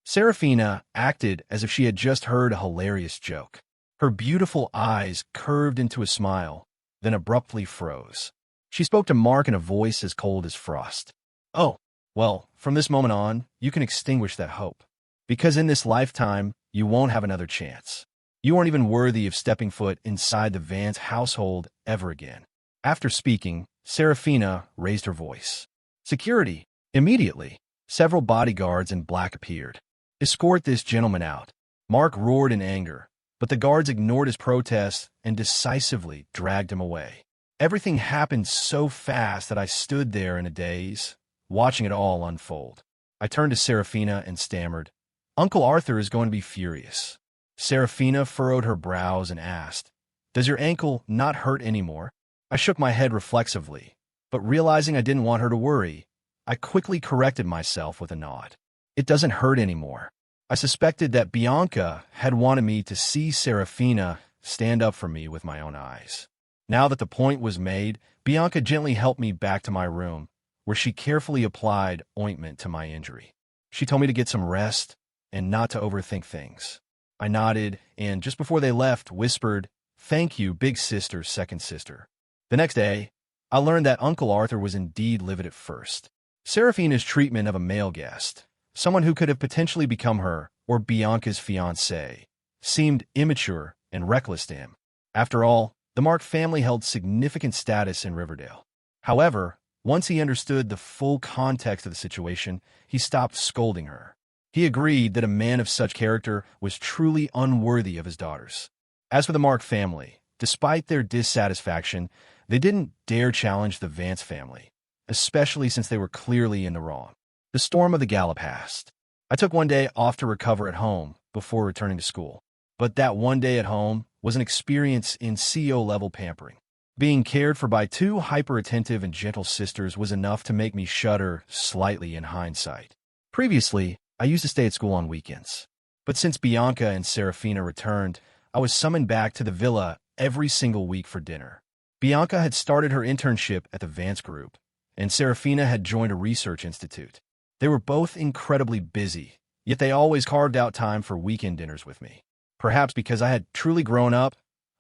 Serafina acted as if she had just heard a hilarious joke. Her beautiful eyes curved into a smile, then abruptly froze. She spoke to Mark in a voice as cold as frost. "Oh, well, from this moment on, you can extinguish that hope. Because in this lifetime, you won't have another chance. You aren't even worthy of stepping foot inside the Vance household ever again." After speaking, Serafina raised her voice. "Security!" Immediately, several bodyguards in black appeared. "Escort this gentleman out." Mark roared in anger, but the guards ignored his protests and decisively dragged him away. Everything happened so fast that I stood there in a daze, watching it all unfold. I turned to Serafina and stammered, "Uncle Arthur is going to be furious." Serafina furrowed her brows and asked, "Does your ankle not hurt anymore?" I shook my head reflexively, but realizing I didn't want her to worry, I quickly corrected myself with a nod. "It doesn't hurt anymore." I suspected that Bianca had wanted me to see Serafina stand up for me with my own eyes. Now that the point was made, Bianca gently helped me back to my room, where she carefully applied ointment to my injury. She told me to get some rest and not to overthink things. I nodded, and just before they left, whispered, "Thank you, big sister, second sister." The next day, I learned that Uncle Arthur was indeed livid at first. Serafina's treatment of a male guest, someone who could have potentially become her or Bianca's fiancé, seemed immature and reckless to him. After all, the Mark family held significant status in Riverdale. However, once he understood the full context of the situation, he stopped scolding her. He agreed that a man of such character was truly unworthy of his daughters. As for the Mark family, despite their dissatisfaction, they didn't dare challenge the Vance family, especially since they were clearly in the wrong. The storm of the gala passed. I took one day off to recover at home before returning to school. But that one day at home was an experience in CEO-level pampering. Being cared for by two hyper-attentive and gentle sisters was enough to make me shudder slightly in hindsight. Previously, I used to stay at school on weekends. But since Bianca and Serafina returned, I was summoned back to the villa every single week for dinner. Bianca had started her internship at the Vance Group, and Serafina had joined a research institute. They were both incredibly busy, yet they always carved out time for weekend dinners with me. Perhaps because I had truly grown up,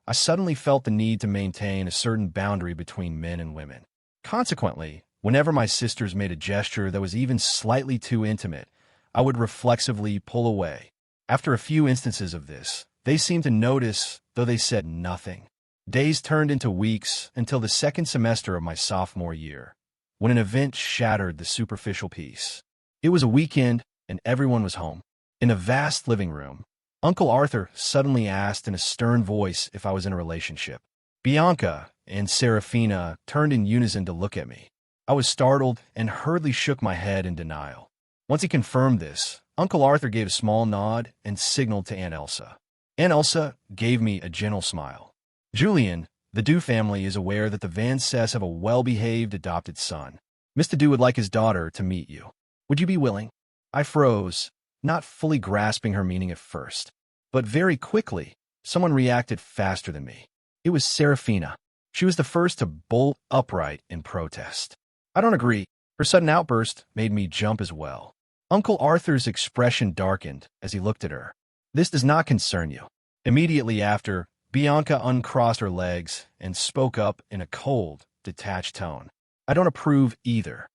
I suddenly felt the need to maintain a certain boundary between men and women. Consequently, whenever my sisters made a gesture that was even slightly too intimate, I would reflexively pull away. After a few instances of this, they seemed to notice, though they said nothing. Days turned into weeks until the second semester of my sophomore year, when an event shattered the superficial peace. It was a weekend, and everyone was home. In a vast living room, Uncle Arthur suddenly asked in a stern voice if I was in a relationship. Bianca and Serafina turned in unison to look at me. I was startled and hurriedly shook my head in denial. Once he confirmed this, Uncle Arthur gave a small nod and signaled to Aunt Elsa. Aunt Elsa gave me a gentle smile. Julian, the Dew family is aware that the Vances have a well-behaved adopted son. Mr. Dew would like his daughter to meet you. Would you be willing? I froze, not fully grasping her meaning at first. But very quickly, someone reacted faster than me. It was Serafina. She was the first to bolt upright in protest. I don't agree. Her sudden outburst made me jump as well. Uncle Arthur's expression darkened as he looked at her. This does not concern you. Immediately after, Bianca uncrossed her legs and spoke up in a cold, detached tone. I don't approve either.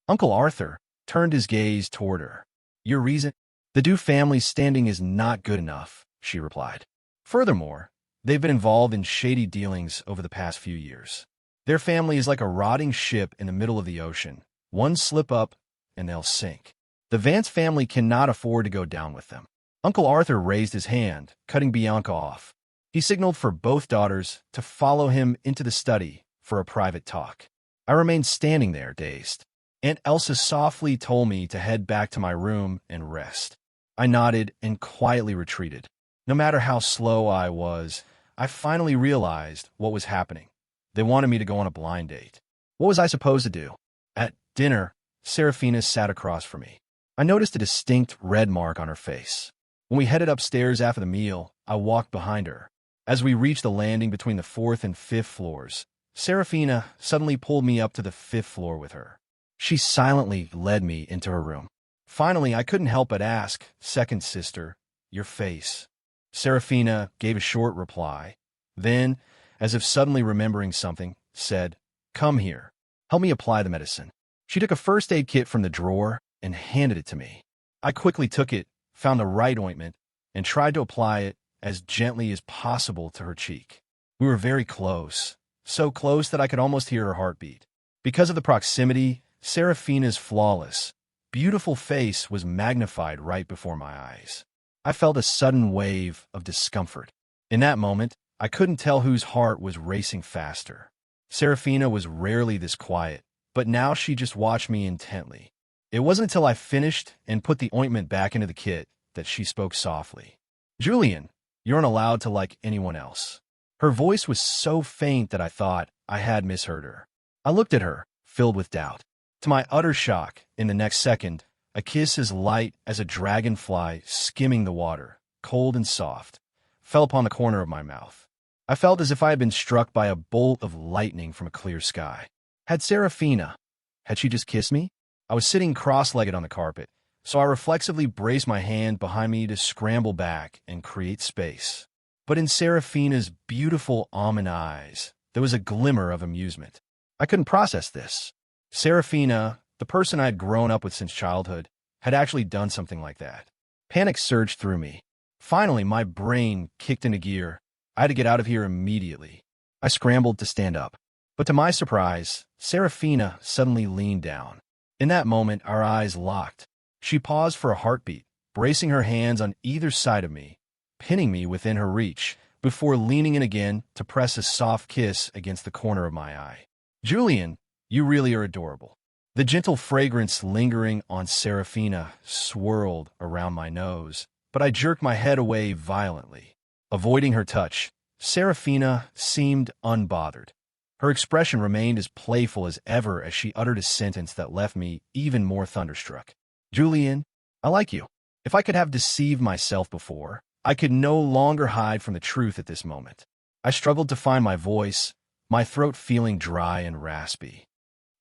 Uncle Arthur turned his gaze toward her. Your reason? The Dew family's standing is not good enough, she replied. Furthermore, they've been involved in shady dealings over the past few years. Their family is like a rotting ship in the middle of the ocean. One slip up, and they'll sink. The Vance family cannot afford to go down with them. Uncle Arthur raised his hand, cutting Bianca off. He signaled for both daughters to follow him into the study for a private talk. I remained standing there, dazed. Aunt Elsa softly told me to head back to my room and rest. I nodded and quietly retreated. No matter how slow I was, I finally realized what was happening. They wanted me to go on a blind date. What was I supposed to do? At dinner, Serafina sat across from me. I noticed a distinct red mark on her face. When we headed upstairs after the meal, I walked behind her. As we reached the landing between the 4th and 5th floors, Serafina suddenly pulled me up to the 5th floor with her. She silently led me into her room. Finally, I couldn't help but ask, second sister, your face. Serafina gave a short reply. Then, as if suddenly remembering something, said, Come here. Help me apply the medicine. She took a first aid kit from the drawer and handed it to me. I quickly took it, found the right ointment, and tried to apply it as gently as possible to her cheek. We were very close, so close that I could almost hear her heartbeat. Because of the proximity, Serafina's flawless, beautiful face was magnified right before my eyes. I felt a sudden wave of discomfort. In that moment, I couldn't tell whose heart was racing faster. Serafina was rarely this quiet, but now she just watched me intently. It wasn't until I finished and put the ointment back into the kit that she spoke softly. Julian, you aren't allowed to like anyone else. Her voice was so faint that I thought I had misheard her. I looked at her, filled with doubt. To my utter shock, in the next second, a kiss as light as a dragonfly skimming the water, cold and soft, fell upon the corner of my mouth. I felt as if I had been struck by a bolt of lightning from a clear sky. Had she just kissed me? I was sitting cross-legged on the carpet, so I reflexively braced my hand behind me to scramble back and create space. But in Serafina's beautiful almond eyes, there was a glimmer of amusement. I couldn't process this. Serafina, the person I had grown up with since childhood, had actually done something like that. Panic surged through me. Finally, my brain kicked into gear. I had to get out of here immediately. I scrambled to stand up. But to my surprise, Serafina suddenly leaned down. In that moment, our eyes locked. She paused for a heartbeat, bracing her hands on either side of me, pinning me within her reach, before leaning in again to press a soft kiss against the corner of my eye. "Julian, you really are adorable." The gentle fragrance lingering on Serafina swirled around my nose, but I jerked my head away violently. Avoiding her touch, Serafina seemed unbothered. Her expression remained as playful as ever as she uttered a sentence that left me even more thunderstruck. "Julian, I like you." If I could have deceived myself before, I could no longer hide from the truth at this moment. I struggled to find my voice, my throat feeling dry and raspy.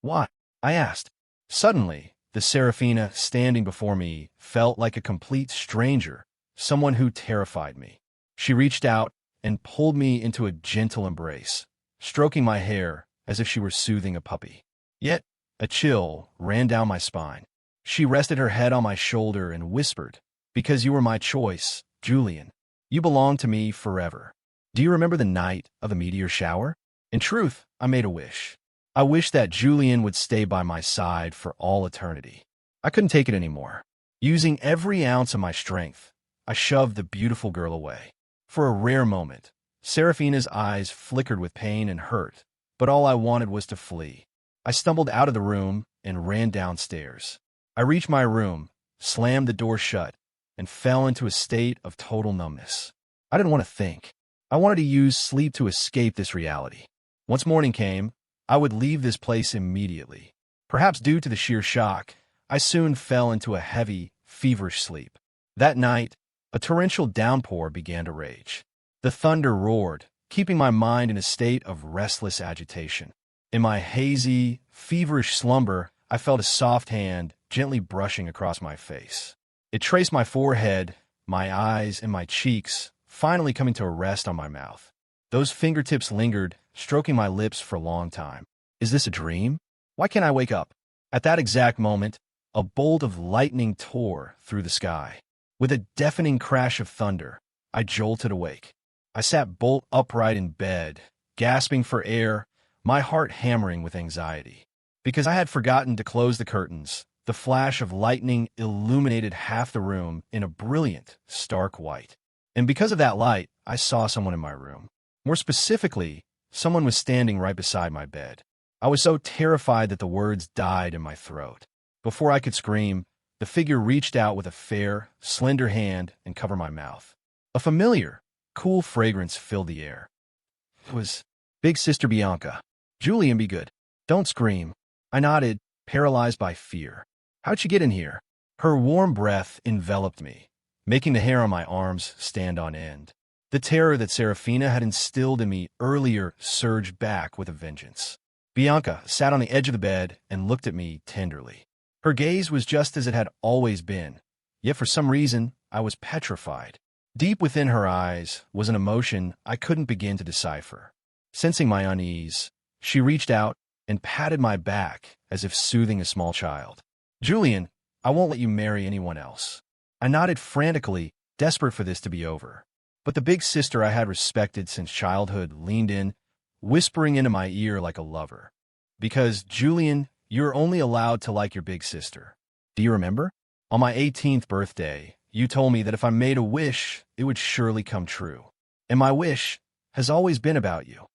"Why?" I asked. Suddenly, the Serafina standing before me felt like a complete stranger, someone who terrified me. She reached out and pulled me into a gentle embrace, stroking my hair as if she were soothing a puppy. Yet, a chill ran down my spine. She rested her head on my shoulder and whispered, "Because you were my choice, Julian. You belong to me forever. Do you remember the night of the meteor shower?" In truth, I made a wish. I wished that Julian would stay by my side for all eternity. I couldn't take it anymore. Using every ounce of my strength, I shoved the beautiful girl away. For a rare moment, Serafina's eyes flickered with pain and hurt, but all I wanted was to flee. I stumbled out of the room and ran downstairs. I reached my room, slammed the door shut, and fell into a state of total numbness. I didn't want to think. I wanted to use sleep to escape this reality. Once morning came, I would leave this place immediately. Perhaps due to the sheer shock, I soon fell into a heavy, feverish sleep. That night, a torrential downpour began to rage. The thunder roared, keeping my mind in a state of restless agitation. In my hazy, feverish slumber, I felt a soft hand gently brushing across my face. It traced my forehead, my eyes, and my cheeks, finally coming to a rest on my mouth. Those fingertips lingered, stroking my lips for a long time. Is this a dream? Why can't I wake up? At that exact moment, a bolt of lightning tore through the sky. With a deafening crash of thunder, I jolted awake. I sat bolt upright in bed, gasping for air, my heart hammering with anxiety. Because I had forgotten to close the curtains, the flash of lightning illuminated half the room in a brilliant, stark white. And because of that light, I saw someone in my room. More specifically, someone was standing right beside my bed. I was so terrified that the words died in my throat. Before I could scream, the figure reached out with a fair, slender hand and covered my mouth. A familiar, cool fragrance filled the air. It was Big Sister Bianca. "Julian, be good. Don't scream." I nodded, paralyzed by fear. "How'd she get in here?" Her warm breath enveloped me, making the hair on my arms stand on end. The terror that Serafina had instilled in me earlier surged back with a vengeance. Bianca sat on the edge of the bed and looked at me tenderly. Her gaze was just as it had always been, yet for some reason I was petrified. Deep within her eyes was an emotion I couldn't begin to decipher. Sensing my unease, she reached out and patted my back as if soothing a small child. "Julian, I won't let you marry anyone else." I nodded frantically, desperate for this to be over. But the big sister I had respected since childhood leaned in, whispering into my ear like a lover. "Because, Julian, you're only allowed to like your big sister. Do you remember? On my 18th birthday, you told me that if I made a wish, it would surely come true. And my wish has always been about you."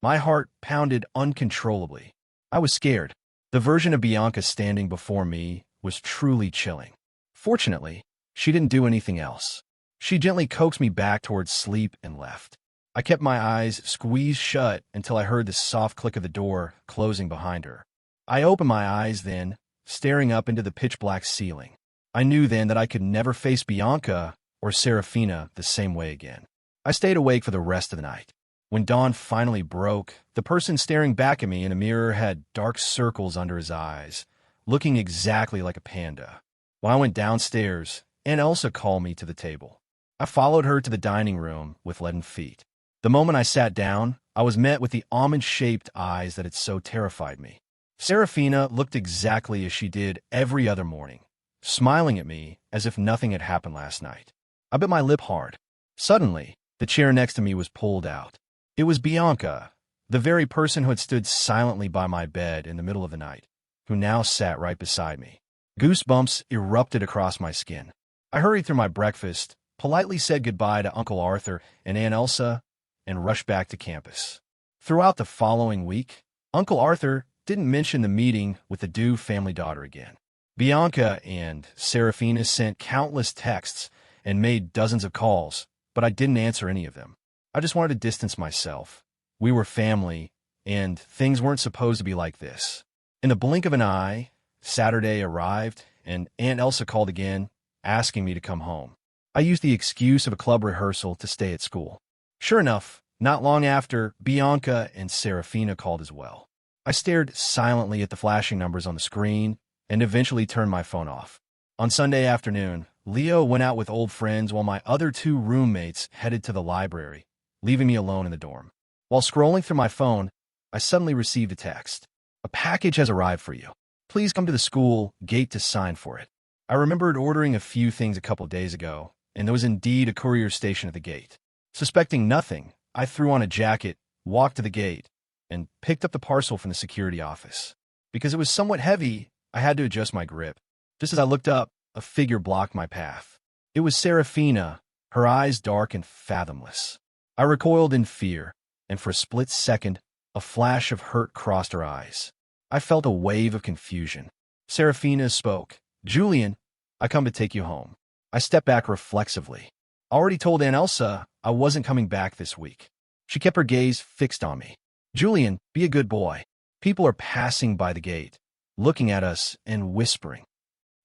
My heart pounded uncontrollably. I was scared. The version of Bianca standing before me was truly chilling. Fortunately, she didn't do anything else. She gently coaxed me back towards sleep and left. I kept my eyes squeezed shut until I heard the soft click of the door closing behind her. I opened my eyes then, staring up into the pitch-black ceiling. I knew then that I could never face Bianca or Serafina the same way again. I stayed awake for the rest of the night. When dawn finally broke, the person staring back at me in a mirror had dark circles under his eyes, looking exactly like a panda. When I went downstairs, Aunt Elsa called me to the table. I followed her to the dining room with leaden feet. The moment I sat down, I was met with the almond-shaped eyes that had so terrified me. Serafina looked exactly as she did every other morning, smiling at me as if nothing had happened last night. I bit my lip hard. Suddenly, the chair next to me was pulled out. It was Bianca, The very person who had stood silently by my bed in the middle of the night, who now sat right beside me. Goosebumps erupted across my skin. I hurried through my breakfast, politely said goodbye to Uncle Arthur and Aunt Elsa, and rushed back to campus. Throughout the following week, Uncle Arthur didn't mention the meeting with the Dew family daughter again. Bianca and Serafina sent countless texts and made dozens of calls, but I didn't answer any of them. I just wanted to distance myself. We were family, and things weren't supposed to be like this. In the blink of an eye, Saturday arrived, and Aunt Elsa called again, asking me to come home. I used the excuse of a club rehearsal to stay at school. Sure enough, not long after, Bianca and Serafina called as well. I stared silently at the flashing numbers on the screen and eventually turned my phone off. On Sunday afternoon, Leo went out with old friends while my other two roommates headed to the library, leaving me alone in the dorm. While scrolling through my phone, I suddenly received a text. "A package has arrived for you. Please come to the school gate to sign for it." I remembered ordering a few things a couple of days ago, and there was indeed a courier station at the gate. Suspecting nothing, I threw on a jacket, walked to the gate, and picked up the parcel from the security office. Because it was somewhat heavy, I had to adjust my grip. Just as I looked up, a figure blocked my path. It was Serafina, her eyes dark and fathomless. I recoiled in fear, and for a split second, a flash of hurt crossed her eyes. I felt a wave of confusion. Serafina spoke. "Julian, I come to take you home." I stepped back reflexively. I already told Aunt Elsa I wasn't coming back this week. She kept her gaze fixed on me. "Julian, be a good boy. People are passing by the gate, looking at us and whispering."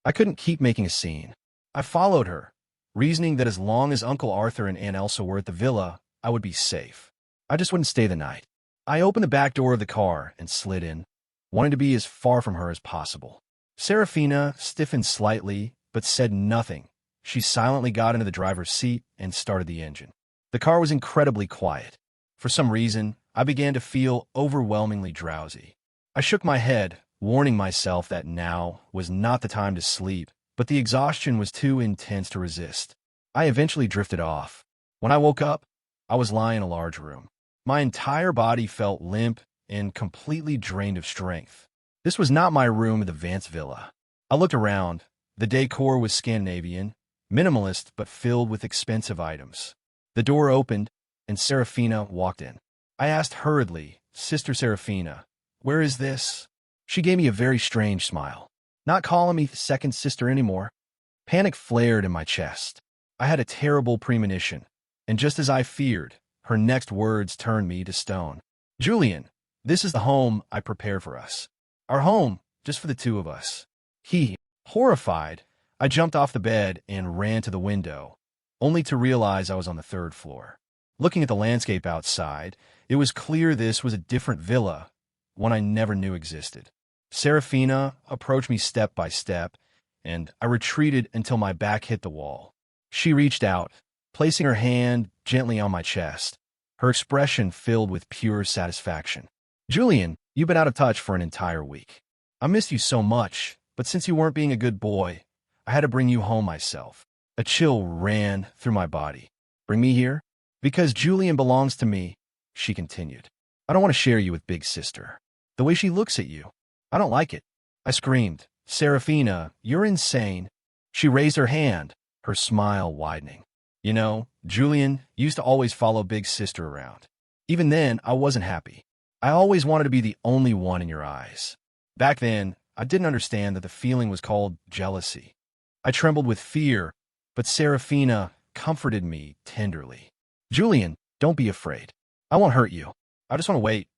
I couldn't keep making a scene. I followed her, reasoning that as long as Uncle Arthur and Aunt Elsa were at the villa, I would be safe. I just wouldn't stay the night. I opened the back door of the car and slid in, wanting to be as far from her as possible. Serafina stiffened slightly, but said nothing. She silently got into the driver's seat and started the engine. The car was incredibly quiet. For some reason, I began to feel overwhelmingly drowsy. I shook my head, warning myself that now was not the time to sleep, but the exhaustion was too intense to resist. I eventually drifted off. When I woke up, I was lying in a large room. My entire body felt limp and completely drained of strength. This was not my room at the Vance Villa. I looked around. The decor was Scandinavian, minimalist but filled with expensive items. The door opened, and Serafina walked in. I asked hurriedly, "Sister Serafina, where is this?" She gave me a very strange smile. "Not calling me second sister anymore." Panic flared in my chest. I had a terrible premonition, and just as I feared, her next words turned me to stone. "Julian, this is the home I prepared for us. Our home, just for the two of us." Horrified, I jumped off the bed and ran to the window, only to realize I was on the third floor. Looking at the landscape outside, it was clear this was a different villa, one I never knew existed. Serafina approached me step by step, and I retreated until my back hit the wall. She reached out, placing her hand gently on my chest, her expression filled with pure satisfaction. "Julian, you've been out of touch for an entire week. I missed you so much, but since you weren't being a good boy, I had to bring you home myself." A chill ran through my body. "Bring me here? Because Julian belongs to me," she continued. "I don't want to share you with Big Sister. The way she looks at you, I don't like it." I screamed, "Serafina, you're insane." She raised her hand, her smile widening. "You know, Julian used to always follow Big Sister around. Even then, I wasn't happy. I always wanted to be the only one in your eyes. Back then, I didn't understand that the feeling was called jealousy. I trembled with fear, but Serafina comforted me tenderly. "Julian, don't be afraid. I won't hurt you. I just want to wait.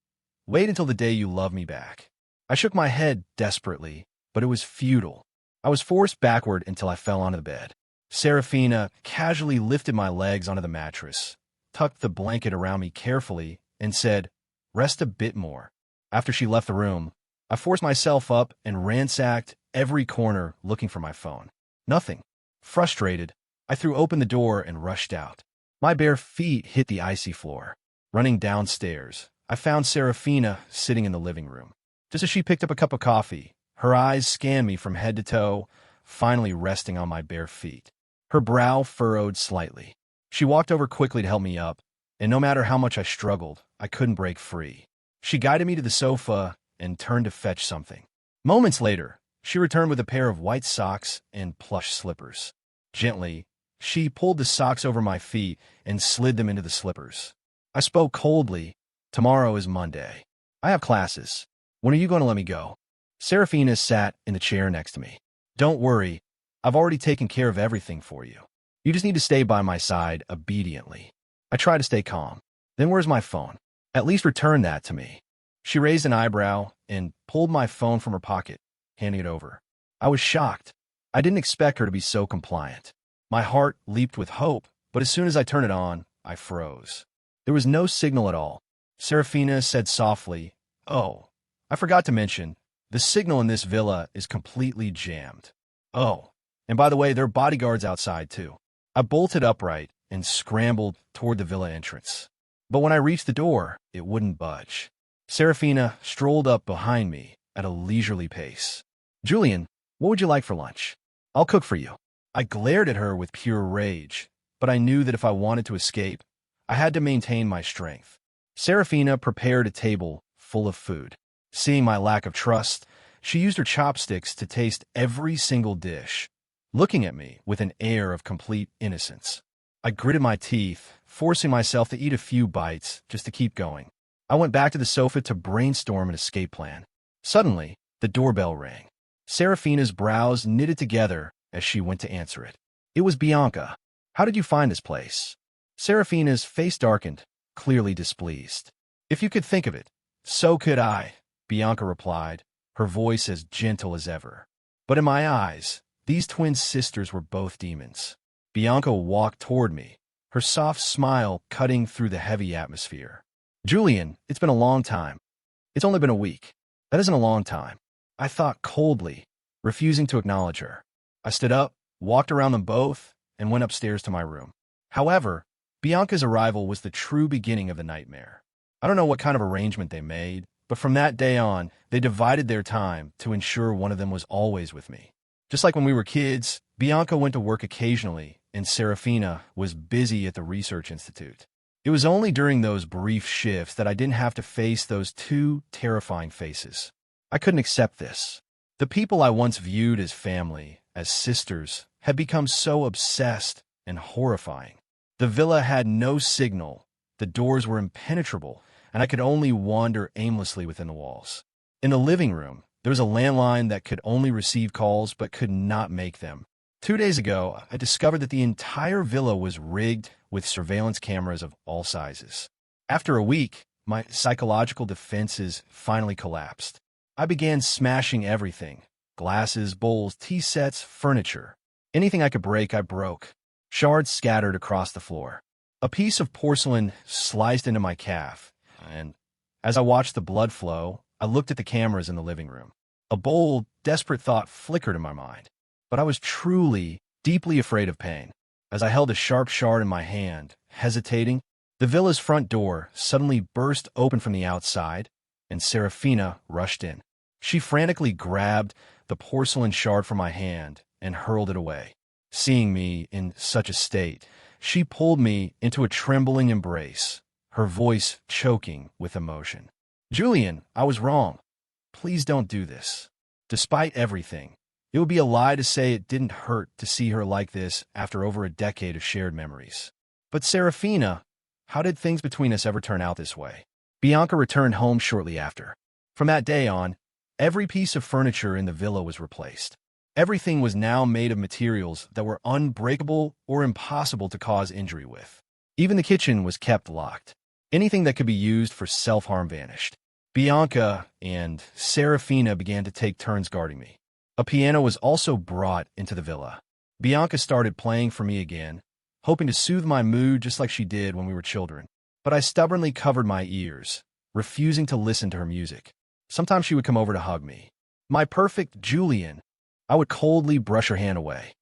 Wait until the day you love me back." I shook my head desperately, but it was futile. I was forced backward until I fell onto the bed. Serafina casually lifted my legs onto the mattress, tucked the blanket around me carefully, and said, "Rest a bit more." After she left the room, I forced myself up and ransacked every corner looking for my phone. Nothing. Frustrated, I threw open the door and rushed out. My bare feet hit the icy floor. Running downstairs, I found Serafina sitting in the living room. Just as she picked up a cup of coffee, her eyes scanned me from head to toe, finally resting on my bare feet. Her brow furrowed slightly. She walked over quickly to help me up, and no matter how much I struggled, I couldn't break free. She guided me to the sofa and turned to fetch something. Moments later, she returned with a pair of white socks and plush slippers. Gently, she pulled the socks over my feet and slid them into the slippers. I spoke coldly. Tomorrow is Monday. I have classes. When are you going to let me go? Seraphina sat in the chair next to me. Don't worry. I've already taken care of everything for you. You just need to stay by my side obediently. I try to stay calm. Then where's my phone? At least return that to me. She raised an eyebrow and pulled my phone from her pocket, handing it over. I was shocked. I didn't expect her to be so compliant. My heart leaped with hope, but as soon as I turned it on, I froze. There was no signal at all. Seraphina said softly, "Oh, I forgot to mention, the signal in this villa is completely jammed. Oh, and by the way, there are bodyguards outside too." I bolted upright and scrambled toward the villa entrance. But when I reached the door, it wouldn't budge. Seraphina strolled up behind me at a leisurely pace. "Julian, what would you like for lunch? I'll cook for you." I glared at her with pure rage, but I knew that if I wanted to escape, I had to maintain my strength. Seraphina prepared a table full of food. Seeing my lack of trust, she used her chopsticks to taste every single dish, looking at me with an air of complete innocence. I gritted my teeth, forcing myself to eat a few bites just to keep going. I went back to the sofa to brainstorm an escape plan. Suddenly, the doorbell rang. Seraphina's brows knitted together as she went to answer it. It was Bianca. "How did you find this place?" Seraphina's face darkened, clearly displeased. "If you could think of it, so could I," Bianca replied, her voice as gentle as ever. But in my eyes, these twin sisters were both demons. Bianca walked toward me, her soft smile cutting through the heavy atmosphere. "Julian, it's been a long time." "It's only been a week." "That isn't a long time," I thought coldly, refusing to acknowledge her. I stood up, walked around them both, and went upstairs to my room. However, Bianca's arrival was the true beginning of the nightmare. I don't know what kind of arrangement they made, but from that day on, they divided their time to ensure one of them was always with me. Just like when we were kids, Bianca went to work occasionally, and Seraphina was busy at the research institute. It was only during those brief shifts that I didn't have to face those two terrifying faces. I couldn't accept this. The people I once viewed as family, as sisters, had become so obsessed and horrifying. The villa had no signal, the doors were impenetrable, and I could only wander aimlessly within the walls. In the living room, there was a landline that could only receive calls but could not make them. 2 days ago, I discovered that the entire villa was rigged with surveillance cameras of all sizes. After a week, my psychological defenses finally collapsed. I began smashing everything: glasses, bowls, tea sets, furniture. Anything I could break, I broke. Shards scattered across the floor. A piece of porcelain sliced into my calf, and as I watched the blood flow, I looked at the cameras in the living room. A bold, desperate thought flickered in my mind, but I was truly, deeply afraid of pain. As I held a sharp shard in my hand, hesitating, the villa's front door suddenly burst open from the outside, and Seraphina rushed in. She frantically grabbed the porcelain shard from my hand and hurled it away. Seeing me in such a state, she pulled me into a trembling embrace, her voice choking with emotion. "Julian, I was wrong. Please don't do this." Despite everything, it would be a lie to say it didn't hurt to see her like this after over a decade of shared memories. But Seraphina, how did things between us ever turn out this way? Bianca returned home shortly after. From that day on, every piece of furniture in the villa was replaced. Everything was now made of materials that were unbreakable or impossible to cause injury with. Even the kitchen was kept locked. Anything that could be used for self-harm vanished. Bianca and Seraphina began to take turns guarding me. A piano was also brought into the villa. Bianca started playing for me again, hoping to soothe my mood just like she did when we were children. But I stubbornly covered my ears, refusing to listen to her music. Sometimes she would come over to hug me. "My perfect Julian." I would coldly brush her hand away.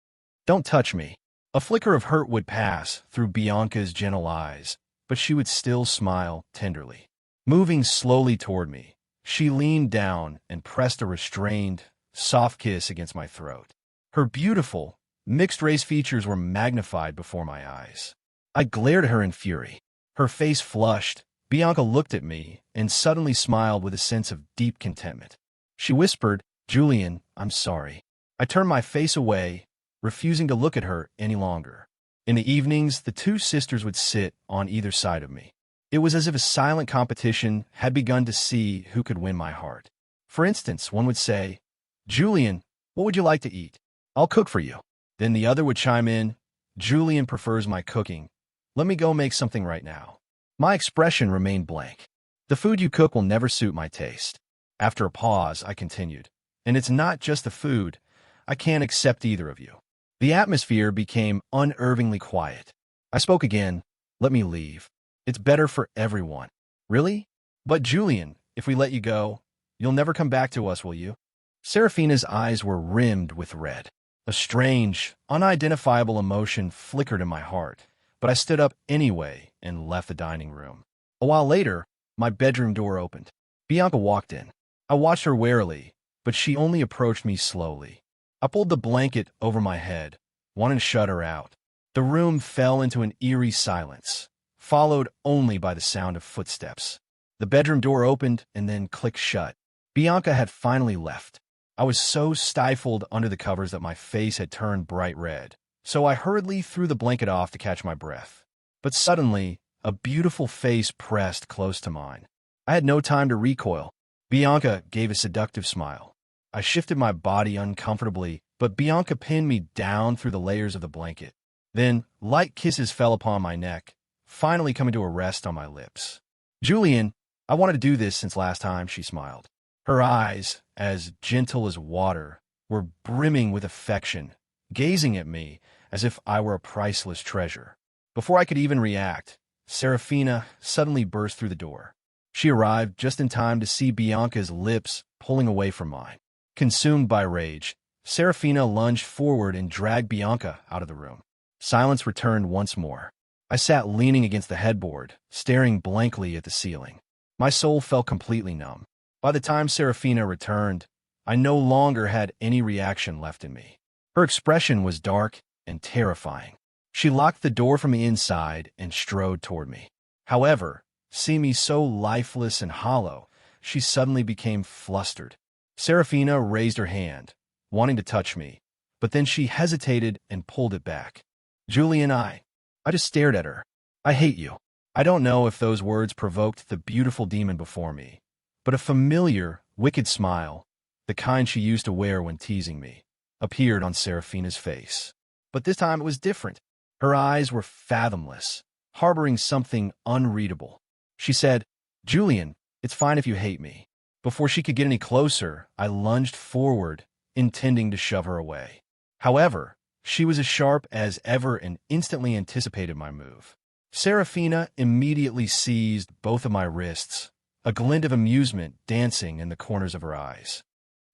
"Don't touch me." A flicker of hurt would pass through Bianca's gentle eyes, but she would still smile tenderly. Moving slowly toward me, she leaned down and pressed a restrained, soft kiss against my throat. Her beautiful, mixed-race features were magnified before my eyes. I glared at her in fury. Her face flushed, Bianca looked at me and suddenly smiled with a sense of deep contentment. She whispered, "Julian, I'm sorry." I turned my face away, refusing to look at her any longer. In the evenings, the two sisters would sit on either side of me. It was as if a silent competition had begun to see who could win my heart. For instance, one would say, "Julian, what would you like to eat? I'll cook for you." Then the other would chime in, "Julian prefers my cooking. Let me go make something right now." My expression remained blank. "The food you cook will never suit my taste." After a pause, I continued, "And it's not just the food. I can't accept either of you." The atmosphere became unnervingly quiet. I spoke again, "Let me leave. It's better for everyone." "Really? But Julian, if we let you go, you'll never come back to us, will you?" Seraphina's eyes were rimmed with red. A strange, unidentifiable emotion flickered in my heart, but I stood up anyway and left the dining room. A while later, my bedroom door opened. Bianca walked in. I watched her warily, but she only approached me slowly. I pulled the blanket over my head, wanting to shut her out. The room fell into an eerie silence, followed only by the sound of footsteps. The bedroom door opened and then clicked shut. Bianca had finally left. I was so stifled under the covers that my face had turned bright red, so I hurriedly threw the blanket off to catch my breath. But suddenly, a beautiful face pressed close to mine. I had no time to recoil. Bianca gave a seductive smile. I shifted my body uncomfortably, but Bianca pinned me down through the layers of the blanket. Then, light kisses fell upon my neck, finally coming to a rest on my lips. "Julian, I wanted to do this since last time," she smiled. Her eyes, as gentle as water, were brimming with affection, gazing at me as if I were a priceless treasure. Before I could even react, Seraphina suddenly burst through the door. She arrived just in time to see Bianca's lips pulling away from mine. Consumed by rage, Seraphina lunged forward and dragged Bianca out of the room. Silence returned once more. I sat leaning against the headboard, staring blankly at the ceiling. My soul felt completely numb. By the time Seraphina returned, I no longer had any reaction left in me. Her expression was dark and terrifying. She locked the door from the inside and strode toward me. However, seeing me so lifeless and hollow, she suddenly became flustered. Seraphina raised her hand, wanting to touch me, but then she hesitated and pulled it back. "Julian, I just stared at her. "I hate you." I don't know if those words provoked the beautiful demon before me, but a familiar, wicked smile, the kind she used to wear when teasing me, appeared on Seraphina's face. But this time it was different. Her eyes were fathomless, harboring something unreadable. She said, "Julian, it's fine if you hate me." Before she could get any closer, I lunged forward, intending to shove her away. However, she was as sharp as ever and instantly anticipated my move. Seraphina immediately seized both of my wrists, a glint of amusement dancing in the corners of her eyes.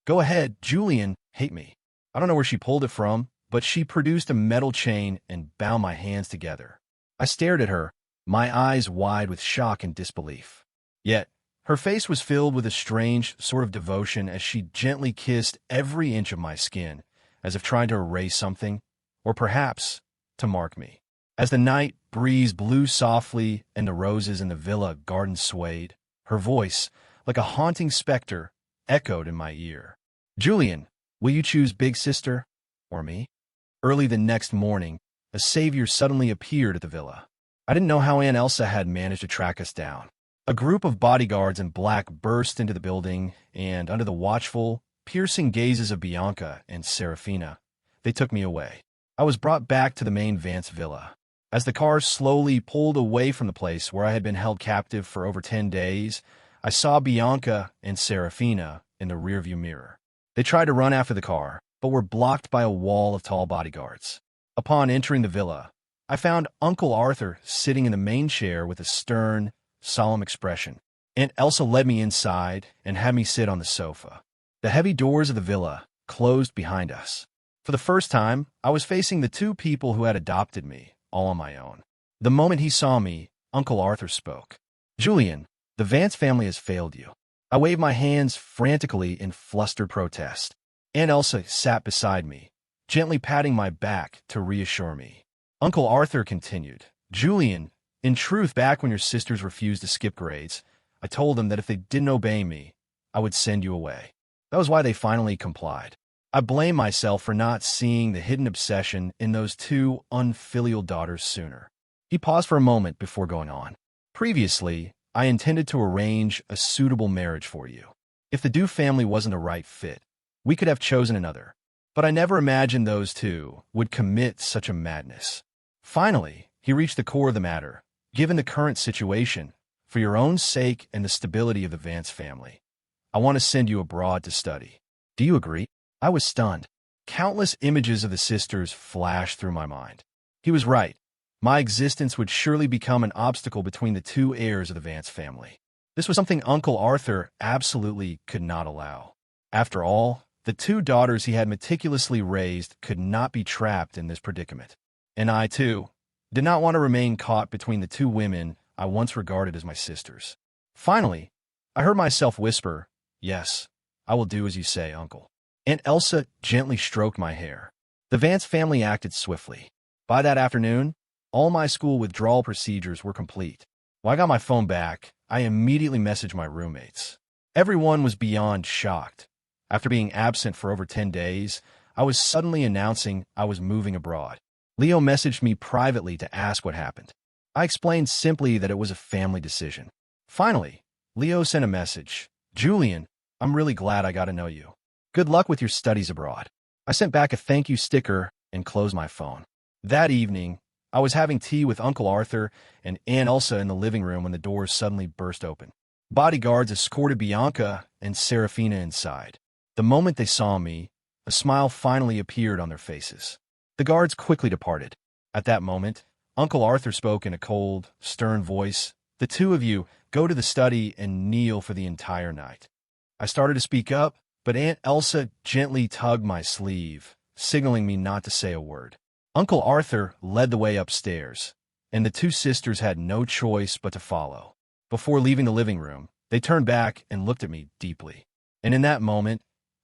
"Go ahead, Julian, hate me." I don't know where she pulled it from, but she produced a metal chain and bound my hands together. I stared at her, my eyes wide with shock and disbelief. Yet, her face was filled with a strange sort of devotion as she gently kissed every inch of my skin, as if trying to erase something, or perhaps to mark me. As the night breeze blew softly and the roses in the villa garden swayed, her voice, like a haunting specter, echoed in my ear. "Julian, will you choose Big Sister or me?" Early the next morning, a savior suddenly appeared at the villa. I didn't know how Aunt Elsa had managed to track us down. A group of bodyguards in black burst into the building, and under the watchful, piercing gazes of Bianca and Seraphina, they took me away. I was brought back to the main Vance villa. As the car slowly pulled away from the place where I had been held captive for over 10 days, I saw Bianca and Seraphina in the rearview mirror. They tried to run after the car, but were blocked by a wall of tall bodyguards. Upon entering the villa, I found Uncle Arthur sitting in the main chair with a stern, solemn expression. Aunt Elsa led me inside and had me sit on the sofa. The heavy doors of the villa closed behind us. For the first time, I was facing the two people who had adopted me, all on my own. The moment he saw me, Uncle Arthur spoke. "Julian, the Vance family has failed you." I waved my hands frantically in flustered protest. Aunt Elsa sat beside me, gently patting my back to reassure me. Uncle Arthur continued, "Julian, In truth, back when your sisters refused to skip grades, I told them that if they didn't obey me, I would send you away. That was why they finally complied. I blame myself for not seeing the hidden obsession in those two unfilial daughters sooner. He paused for a moment before going on. Previously, I intended to arrange a suitable marriage for you. If the Dew family wasn't a right fit, we could have chosen another. But I never imagined those two would commit such a madness. Finally, he reached the core of the matter. Given the current situation, for your own sake and the stability of the Vance family, I want to send you abroad to study. Do you agree? I was stunned. Countless images of the sisters flashed through my mind. He was right. My existence would surely become an obstacle between the two heirs of the Vance family. This was something Uncle Arthur absolutely could not allow. After all, the two daughters he had meticulously raised could not be trapped in this predicament. And I, too, did not want to remain caught between the two women I once regarded as my sisters. Finally, I heard myself whisper, "Yes, I will do as you say, Uncle." Aunt Elsa gently stroked my hair. The Vance family acted swiftly. By that afternoon, all my school withdrawal procedures were complete. When I got my phone back, I immediately messaged my roommates. Everyone was beyond shocked. After being absent for over 10 days, I was suddenly announcing I was moving abroad. Leo messaged me privately to ask what happened. I explained simply that it was a family decision. Finally, Leo sent a message. "Julian, I'm really glad I got to know you. Good luck with your studies abroad." I sent back a thank you sticker and closed my phone. That evening, I was having tea with Uncle Arthur and Aunt Elsa in the living room when the doors suddenly burst open. Bodyguards escorted Bianca and Serafina inside. The moment they saw me, a smile finally appeared on their faces. The guards quickly departed. At that moment, Uncle Arthur spoke in a cold, stern voice. "The two of you go to the study and kneel for the entire night." I started to speak up, but Aunt Elsa gently tugged my sleeve, signaling me not to say a word. Uncle Arthur led the way upstairs, and the two sisters had no choice but to follow. Before leaving the living room, they turned back and looked at me deeply. And in that moment,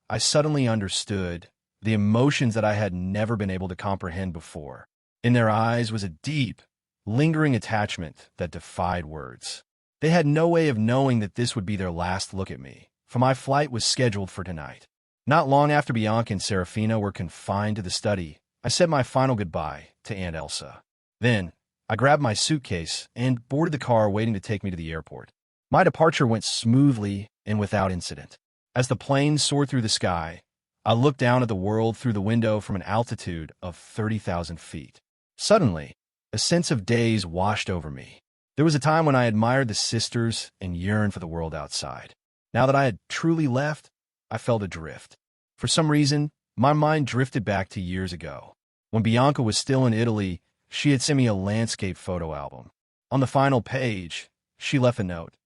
I suddenly understood the emotions that I had never been able to comprehend before. In their eyes was a deep, lingering attachment that defied words. They had no way of knowing that this would be their last look at me, for my flight was scheduled for tonight. Not long after Bianca and Serafina were confined to the study, I said my final goodbye to Aunt Elsa. Then, I grabbed my suitcase and boarded the car waiting to take me to the airport. My departure went smoothly and without incident. As the plane soared through the sky, I looked down at the world through the window from an altitude of 30,000 feet. Suddenly, a sense of daze washed over me. There was a time when I admired the sisters and yearned for the world outside. Now that I had truly left, I felt adrift. For some reason, my mind drifted back to years ago. When Bianca was still in Italy, she had sent me a landscape photo album. On the final page, she left a note.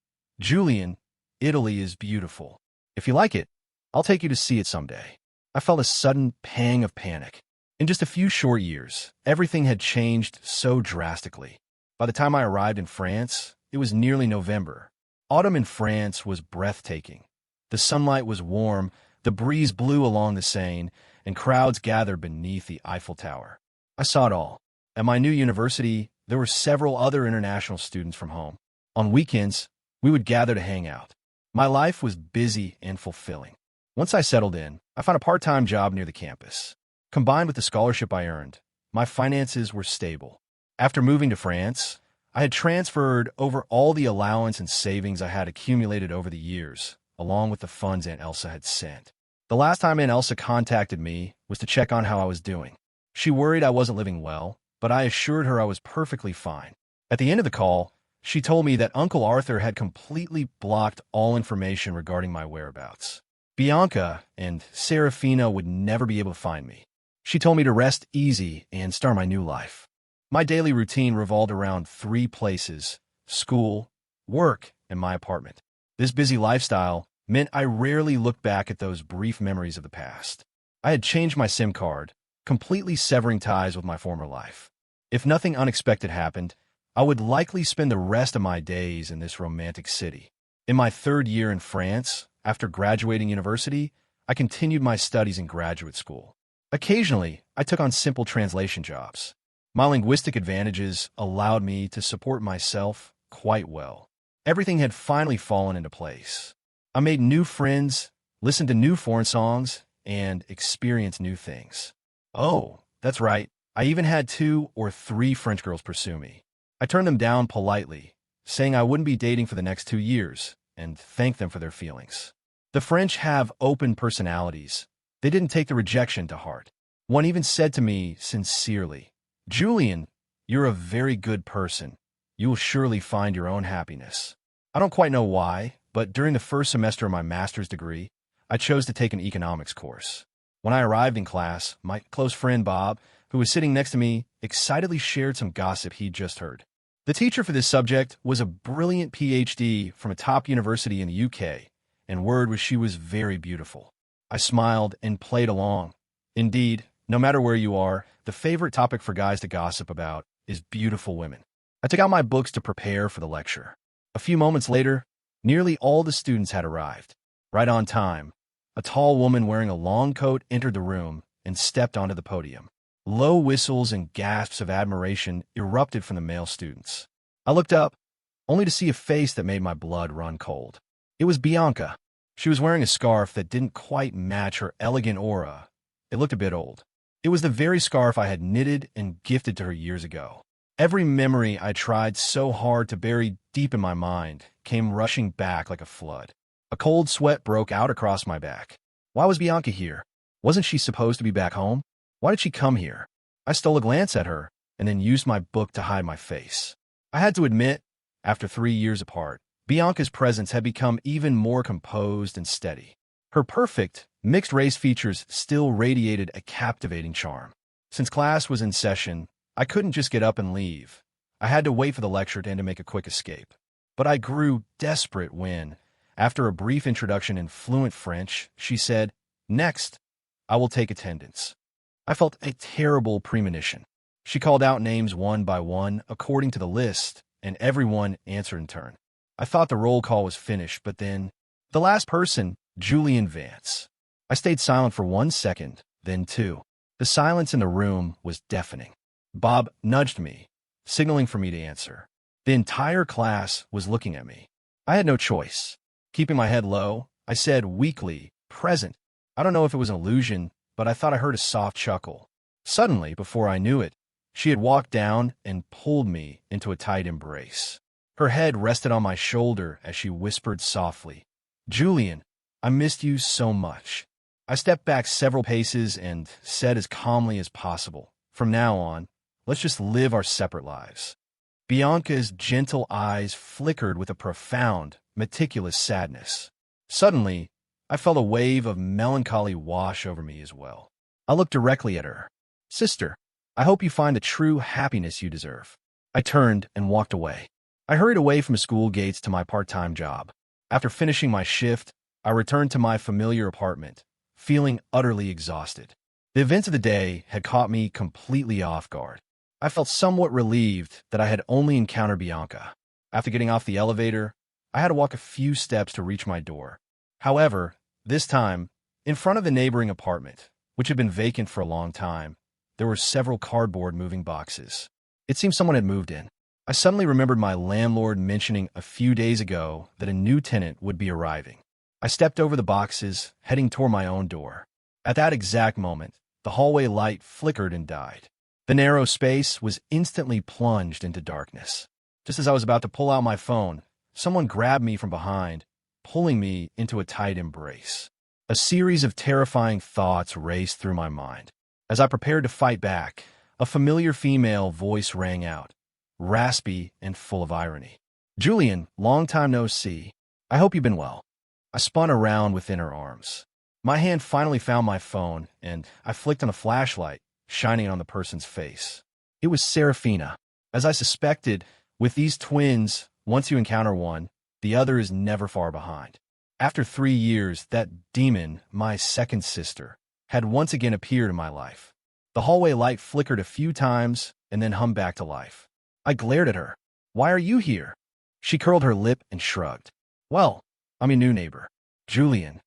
"Julian, Italy is beautiful. If you like it, I'll take you to see it someday." I felt a sudden pang of panic. In just a few short years, everything had changed so drastically. By the time I arrived in France, it was nearly November. Autumn in France was breathtaking. The sunlight was warm, the breeze blew along the Seine, and crowds gathered beneath the Eiffel Tower. I saw it all. At my new university, there were several other international students from home. On weekends, we would gather to hang out. My life was busy and fulfilling. Once I settled in, I found a part-time job near the campus. Combined with the scholarship I earned, my finances were stable. After moving to France, I had transferred over all the allowance and savings I had accumulated over the years, along with the funds Aunt Elsa had sent. The last time Aunt Elsa contacted me was to check on how I was doing. She worried I wasn't living well, but I assured her I was perfectly fine. At the end of the call, she told me that Uncle Arthur had completely blocked all information regarding my whereabouts. Bianca and Serafina would never be able to find me. She told me to rest easy and start my new life. My daily routine revolved around 3 places: school, work, and my apartment. This busy lifestyle meant I rarely looked back at those brief memories of the past. I had changed my SIM card, completely severing ties with my former life. If nothing unexpected happened, I would likely spend the rest of my days in this romantic city. In my 3rd year in France, after graduating university, I continued my studies in graduate school. Occasionally, I took on simple translation jobs. My linguistic advantages allowed me to support myself quite well. Everything had finally fallen into place. I made new friends, listened to new foreign songs, and experienced new things. Oh, that's right. I even had 2 or 3 French girls pursue me. I turned them down politely, saying I wouldn't be dating for the next 2 years, and thanked them for their feelings. The French have open personalities. They didn't take the rejection to heart. One even said to me sincerely, "Julian, you're a very good person. You will surely find your own happiness." I don't quite know why, but during the first semester of my master's degree, I chose to take an economics course. When I arrived in class, my close friend Bob, who was sitting next to me, excitedly shared some gossip he'd just heard. The teacher for this subject was a brilliant PhD from a top university in the UK, and word was she was very beautiful. I smiled and played along. Indeed, no matter where you are, the favorite topic for guys to gossip about is beautiful women. I took out my books to prepare for the lecture. A few moments later, nearly all the students had arrived. Right on time, a tall woman wearing a long coat entered the room and stepped onto the podium. Low whistles and gasps of admiration erupted from the male students. I looked up, only to see a face that made my blood run cold. It was Bianca. She was wearing a scarf that didn't quite match her elegant aura. It looked a bit old. It was the very scarf I had knitted and gifted to her years ago. Every memory I tried so hard to bury deep in my mind came rushing back like a flood. A cold sweat broke out across my back. Why was Bianca here? Wasn't she supposed to be back home? Why did she come here? I stole a glance at her and then used my book to hide my face. I had to admit, after 3 years apart, Bianca's presence had become even more composed and steady. Her perfect, mixed-race features still radiated a captivating charm. Since class was in session, I couldn't just get up and leave. I had to wait for the lecture to end to make a quick escape. But I grew desperate when, after a brief introduction in fluent French, she said, "Next, I will take attendance." I felt a terrible premonition. She called out names one by one according to the list, and everyone answered in turn. I thought the roll call was finished, but then, the last person, Julian Vance. I stayed silent for 1 second, then 2. The silence in the room was deafening. Bob nudged me, signaling for me to answer. The entire class was looking at me. I had no choice. Keeping my head low, I said weakly, "Present." I don't know if it was an illusion, but I thought I heard a soft chuckle. Suddenly, before I knew it, she had walked down and pulled me into a tight embrace. Her head rested on my shoulder as she whispered softly, "Julian, I missed you so much." I stepped back several paces and said as calmly as possible, "From now on, let's just live our separate lives." Bianca's gentle eyes flickered with a profound, meticulous sadness. Suddenly, I felt a wave of melancholy wash over me as well. I looked directly at her. "Sister, I hope you find the true happiness you deserve." I turned and walked away. I hurried away from school gates to my part-time job. After finishing my shift, I returned to my familiar apartment, feeling utterly exhausted. The events of the day had caught me completely off guard. I felt somewhat relieved that I had only encountered Bianca. After getting off the elevator, I had to walk a few steps to reach my door. However, this time, in front of the neighboring apartment, which had been vacant for a long time, there were several cardboard moving boxes. It seemed someone had moved in. I suddenly remembered my landlord mentioning a few days ago that a new tenant would be arriving. I stepped over the boxes, heading toward my own door. At that exact moment, the hallway light flickered and died. The narrow space was instantly plunged into darkness. Just as I was about to pull out my phone, someone grabbed me from behind, pulling me into a tight embrace. A series of terrifying thoughts raced through my mind. As I prepared to fight back, a familiar female voice rang out, raspy and full of irony. "Julian, long time no see. I hope you've been well." I spun around within her arms. My hand finally found my phone, and I flicked on a flashlight, shining on the person's face. It was Serafina. As I suspected, with these twins, once you encounter one, the other is never far behind. After 3 years, that demon, my second sister, had once again appeared in my life. The hallway light flickered a few times and then hummed back to life. I glared at her. "Why are you here?" She curled her lip and shrugged. "Well, I'm your new neighbor, Julian."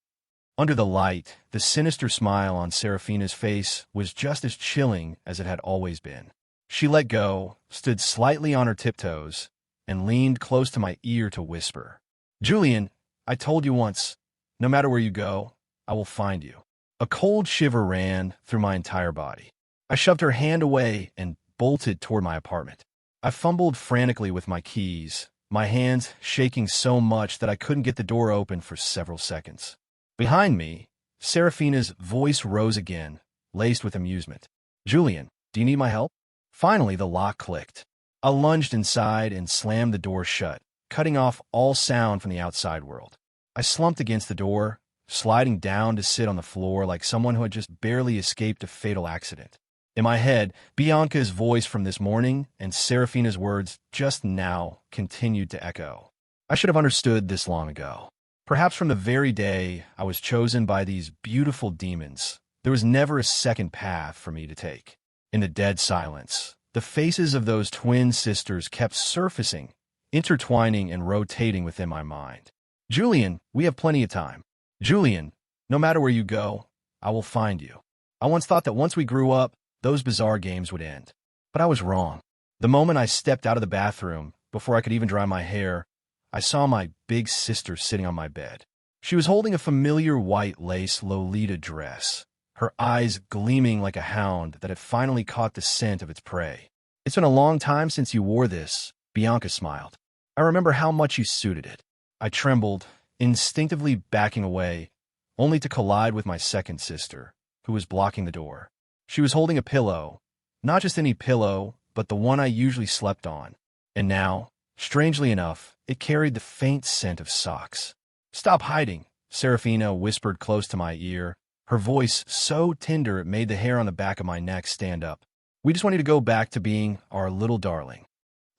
Under the light, the sinister smile on Serafina's face was just as chilling as it had always been. She let go, stood slightly on her tiptoes, and leaned close to my ear to whisper, "Julian, I told you once, no matter where you go, I will find you." A cold shiver ran through my entire body. I shoved her hand away and bolted toward my apartment. I fumbled frantically with my keys, my hands shaking so much that I couldn't get the door open for several seconds. Behind me, Seraphina's voice rose again, laced with amusement. "Julian, do you need my help?" Finally, the lock clicked. I lunged inside and slammed the door shut, cutting off all sound from the outside world. I slumped against the door, sliding down to sit on the floor like someone who had just barely escaped a fatal accident. In my head, Bianca's voice from this morning and Seraphina's words just now continued to echo. I should have understood this long ago. Perhaps from the very day I was chosen by these beautiful demons, there was never a second path for me to take. In the dead silence, the faces of those twin sisters kept surfacing, intertwining and rotating within my mind. "Julian, we have plenty of time. Julian, no matter where you go, I will find you." I once thought that once we grew up, those bizarre games would end. But I was wrong. The moment I stepped out of the bathroom, before I could even dry my hair, I saw my big sister sitting on my bed. She was holding a familiar white lace Lolita dress, her eyes gleaming like a hound that had finally caught the scent of its prey. "It's been a long time since you wore this," Bianca smiled. "I remember how much you suited it." I trembled, instinctively backing away, only to collide with my second sister, who was blocking the door. She was holding a pillow, not just any pillow, but the one I usually slept on. And now, strangely enough, it carried the faint scent of socks. "Stop hiding," Seraphina whispered close to my ear, her voice so tender it made the hair on the back of my neck stand up. "We just want you to go back to being our little darling."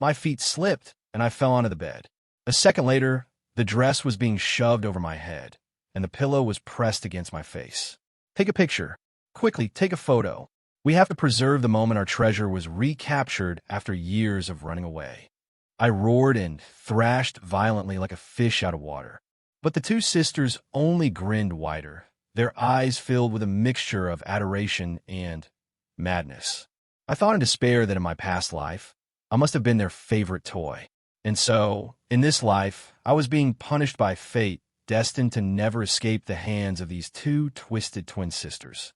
My feet slipped, and I fell onto the bed. A second later, the dress was being shoved over my head, and the pillow was pressed against my face. "Take a picture. Quickly, take a photo. We have to preserve the moment our treasure was recaptured after years of running away." I roared and thrashed violently like a fish out of water. But the two sisters only grinned wider, their eyes filled with a mixture of adoration and madness. I thought in despair that in my past life, I must have been their favorite toy. And so, in this life, I was being punished by fate, destined to never escape the hands of these two twisted twin sisters.